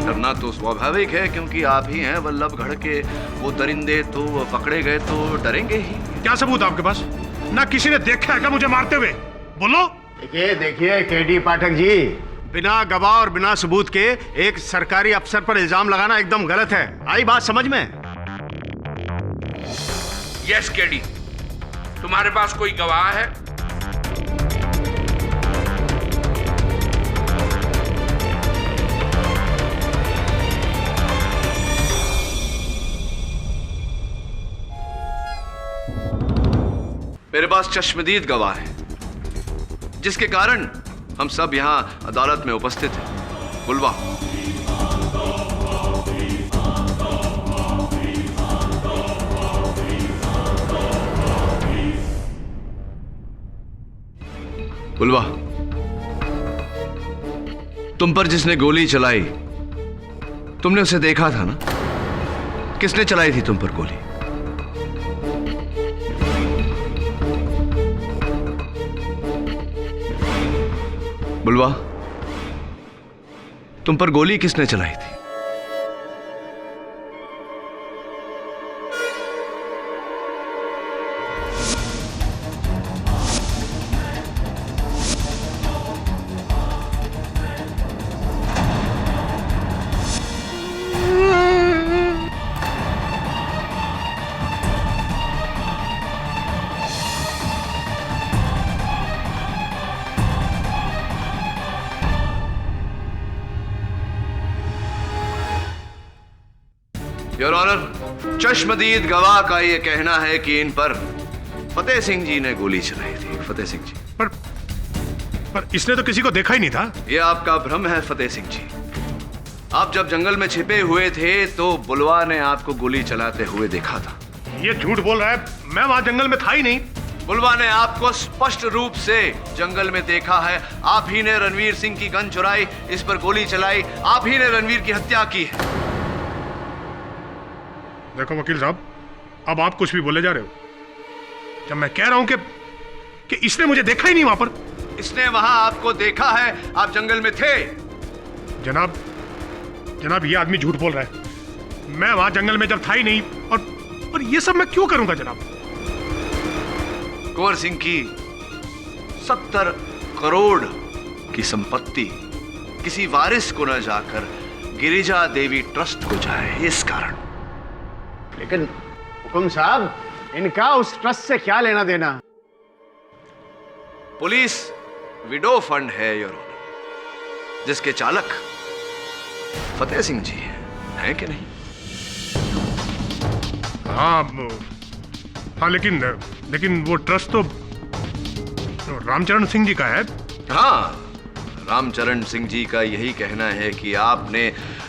डरना तो स्वाभाविक है, क्योंकि आप ही हैं वल्लभगढ़ के वो दरिंदे, तो पकड़े गए तो डरेंगे ही। क्या सबूत आपके पास? ना किसी ने देखा है क्या मुझे मारते हुए? बोलो। देखिए केडी पाठक जी, बिना गवाह और बिना सबूत के एक सरकारी अफसर पर इल्जाम लगाना एकदम गलत है। आई बात समझ में? यस केडी, तुम्हारे पास कोई गवाह है? मेरे पास चश्मदीद गवाह है, जिसके कारण हम सब यहां अदालत में उपस्थित हैं। बुलवा। बुलवा, तुम पर जिसने गोली चलाई, तुमने उसे देखा था ना? किसने चलाई थी तुम पर गोली? बुलवा, तुम पर गोली किसने चलाई थी? योर ऑनर, चश्मदीद गवाह का ये कहना है कि इन पर फतेह सिंह जी ने गोली चलाई थी। फतेह सिंह जी। पर इसने तो किसी को देखा ही नहीं था। ये आपका भ्रम है फतेह सिंह जी। आप जब जंगल में छिपे हुए थे तो बुलवा ने आपको गोली चलाते हुए देखा था। ये झूठ बोल रहा है, मैं वहां जंगल में था ही नहीं। बुलवा ने आपको स्पष्ट रूप से जंगल में देखा है। आप ही ने रणवीर सिंह की गन चुराई, इस पर गोली चलाई, आप ही ने रणवीर की हत्या की है। देखो वकील साहब, अब आप कुछ भी बोले जा रहे हो। जब मैं कह रहा हूं कि इसने मुझे देखा ही नहीं वहां पर। इसने वहां आपको देखा है, आप जंगल में थे। जनाब ये आदमी झूठ बोल रहा है। मैं वहां जंगल में जब था ही नहीं, और ये सब मैं क्यों करूंगा जनाब? कुंवर सिंह की 70 करोड़ की संपत्ति किसी वारिस को न जाकर गिरिजा देवी ट्रस्ट को जाए, इस कारण। लेकिन हुकुम साहब, इनका उस ट्रस्ट से क्या लेना देना? पुलिस विडो फंड है योर ऑनर, जिसके चालक फतेह सिंह जी हैं कि नहीं? हाँ, लेकिन वो ट्रस्ट तो रामचरण सिंह जी का है। हाँ, रामचरण सिंह जी का यही कहना है कि आपने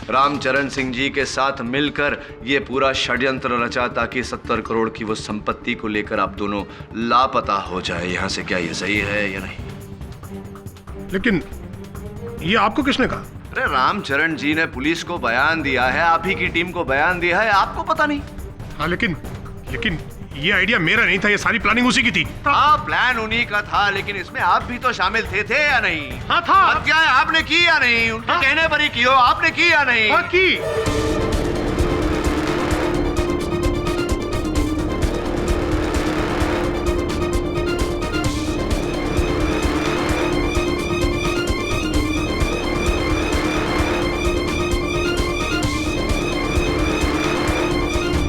रामचरण सिंह जी के साथ मिलकर ये पूरा षड्यंत्र रचा ताकि 70 करोड़ की वो संपत्ति को लेकर आप दोनों लापता हो जाए यहाँ से। क्या ये सही है या नहीं? लेकिन ये आपको किसने कहा? अरे रामचरण जी ने पुलिस को बयान दिया है, आप ही की टीम को बयान दिया है, आपको पता नहीं? हाँ, लेकिन ये आइडिया मेरा नहीं था, ये सारी प्लानिंग उसी की थी। हाँ, प्लान उन्हीं का था, लेकिन इसमें आप भी तो शामिल थे या नहीं? हाँ था। हत्या आपने की या नहीं? उनके कहने पर ही की हो, आपने की या नहीं? हाँ, की।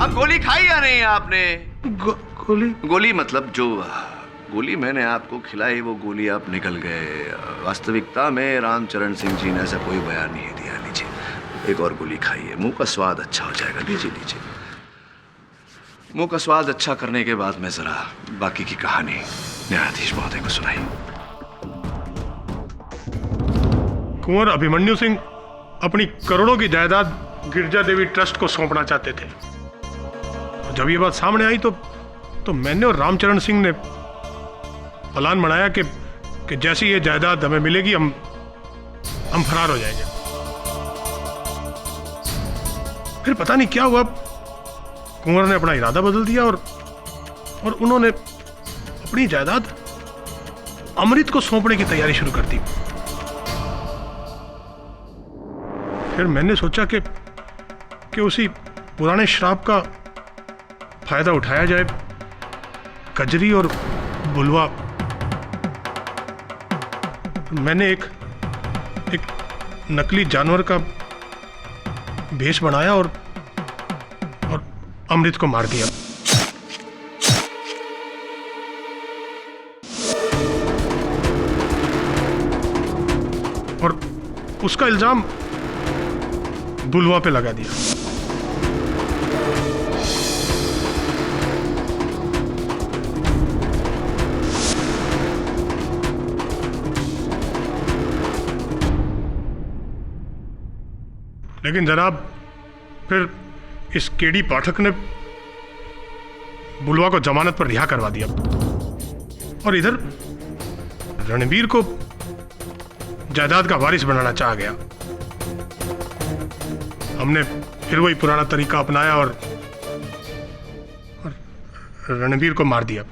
अब गोली खाई या नहीं आपने? गोली मतलब जो गोली मैंने आपको खिलाई वो गोली आप निकल गए। वास्तविकता में रामचरण सिंह जी ने ऐसा कोई बयान नहीं दिया। लीजिए एक और गोली खाइए, मुंह का स्वाद अच्छा हो जाएगा। लीजिए मुंह का स्वाद अच्छा करने के बाद मैं जरा बाकी की कहानी न्यायाधीश महोदय को सुनाई। कुंवर अभिमन्यु सिंह अपनी करोड़ों की जायदाद गिरजा देवी ट्रस्ट को सौंपना चाहते थे। जब ये बात सामने आई तो मैंने और रामचरण सिंह ने प्लान बनाया कि जैसे ये जायदाद हमें मिलेगी हम फरार हो जाएंगे। फिर पता नहीं क्या हुआ, कुंवर ने अपना इरादा बदल दिया और उन्होंने अपनी जायदाद अमृत को सौंपने की तैयारी शुरू कर दी। फिर मैंने सोचा कि उसी पुराने श्राप का फायदा उठाया जाए। कजरी और बुलवा, मैंने एक नकली जानवर का भेष बनाया और अमृत को मार दिया। और उसका इल्जाम बुलवा पे लगा दिया। लेकिन जनाब फिर इस केडी पाठक ने बुलवा को जमानत पर रिहा करवा दिया और इधर रणवीर को जायदाद का वारिस बनाना चाहा गया। हमने फिर वही पुराना तरीका अपनाया और रणवीर को मार दिया।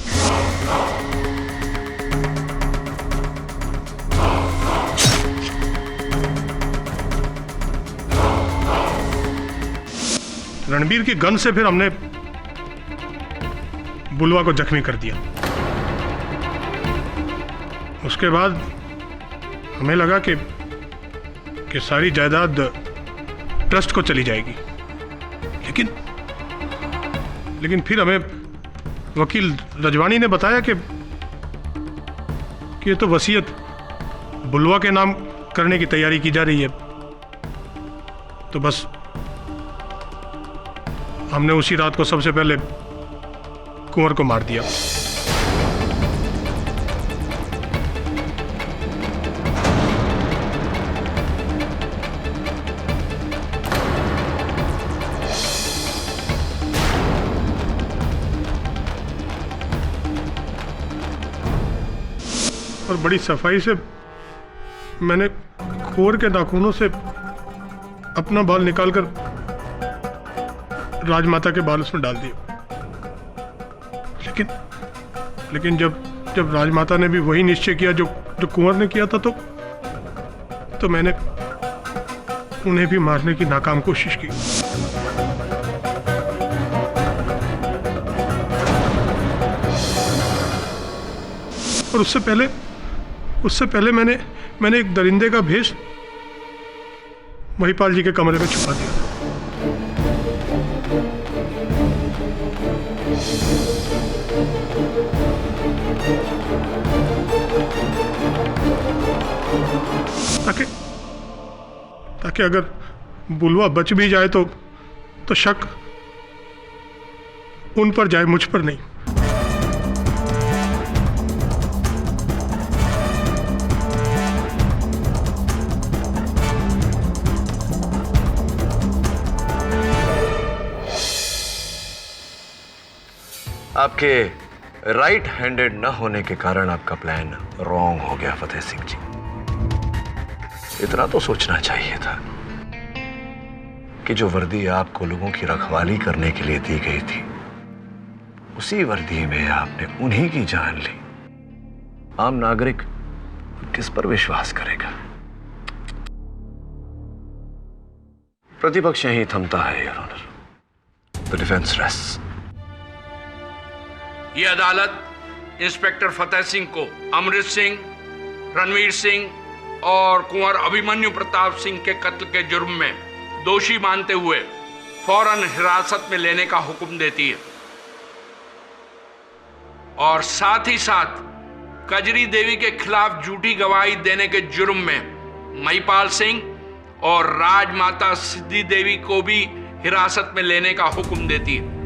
रणबीर की गन से फिर हमने बुलवा को जख्मी कर दिया। उसके बाद हमें लगा कि सारी जायदाद ट्रस्ट को चली जाएगी, लेकिन फिर हमें वकील रजवानी ने बताया कि ये तो वसीयत बुलवा के नाम करने की तैयारी की जा रही है। तो बस हमने उसी रात को सबसे पहले कुंवर को मार दिया। और बड़ी सफाई से मैंने कुंवर के नाखूनों से अपना बाल निकालकर राजमाता के बाल उसमें डाल दिए। लेकिन जब राजमाता ने भी वही निश्चय किया जो कुंवर ने किया था, तो मैंने उन्हें भी मारने की नाकाम कोशिश की। और उससे पहले मैंने एक दरिंदे का भेष महिपाल जी के कमरे में छुपा दिया था। ताकि अगर बुलवा बच भी जाए तो शक उन पर जाए, मुझ पर नहीं। आपके राइट हैंडेड न होने के कारण आपका प्लान रॉन्ग हो गया फतेह सिंह जी। इतना तो सोचना चाहिए था कि जो वर्दी आपको लोगों की रखवाली करने के लिए दी गई थी, उसी वर्दी में आपने उन्हीं की जान ली। आम नागरिक किस पर विश्वास करेगा? प्रतिपक्ष यहीं थमता है, your honour. The defence rests. ये अदालत इंस्पेक्टर फतेह सिंह को अमृत सिंह, रणवीर सिंह और कुंवर अभिमन्यु प्रताप सिंह के कत्ल के जुर्म में दोषी मानते हुए फौरन हिरासत में लेने का हुक्म देती है और साथ ही साथ कजरी देवी के खिलाफ झूठी गवाही देने के जुर्म में महिपाल सिंह और राजमाता सिद्धि देवी को भी हिरासत में लेने का हुक्म देती है।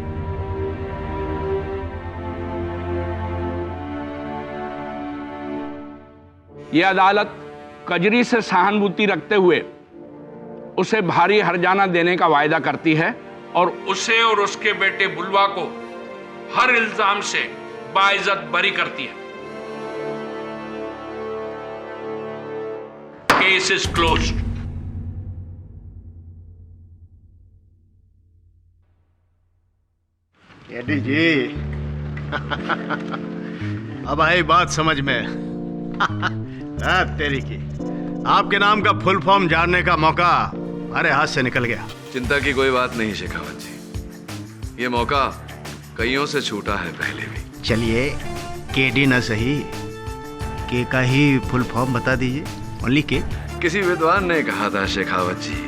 यह अदालत कजरी से सहानुभूति रखते हुए उसे भारी हर्जाना देने का वायदा करती है और उसे और उसके बेटे बुलवा को हर इल्जाम से बाइज्जत बरी करती है। Case is closed. एडी जी अब आई बात समझ में। तेरी की आपके नाम का फुल फॉर्म जानने का मौका हमारे हाथ से निकल गया। चिंता की कोई बात नहीं शेखावत जी, ये मौका कईयों से छूटा है पहले भी। चलिए केडी न सही, के का ही फुल फॉर्म बता दीजिए। ओनली के। किसी विद्वान ने कहा था शेखावत जी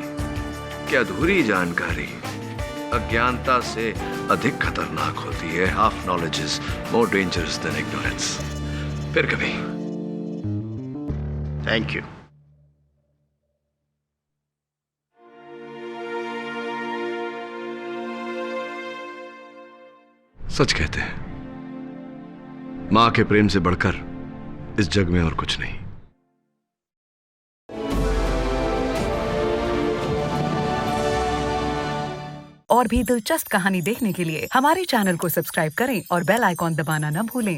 कि अधूरी जानकारी अज्ञानता से अधिक खतरनाक होती है। Half knowledge is more dangerous than ignorance. फिर कभी। Thank you. सच कहते हैं, मां के प्रेम से बढ़कर इस जग में और कुछ नहीं। और भी दिलचस्प कहानी देखने के लिए हमारे चैनल को सब्सक्राइब करें और बेल आइकॉन दबाना न भूलें।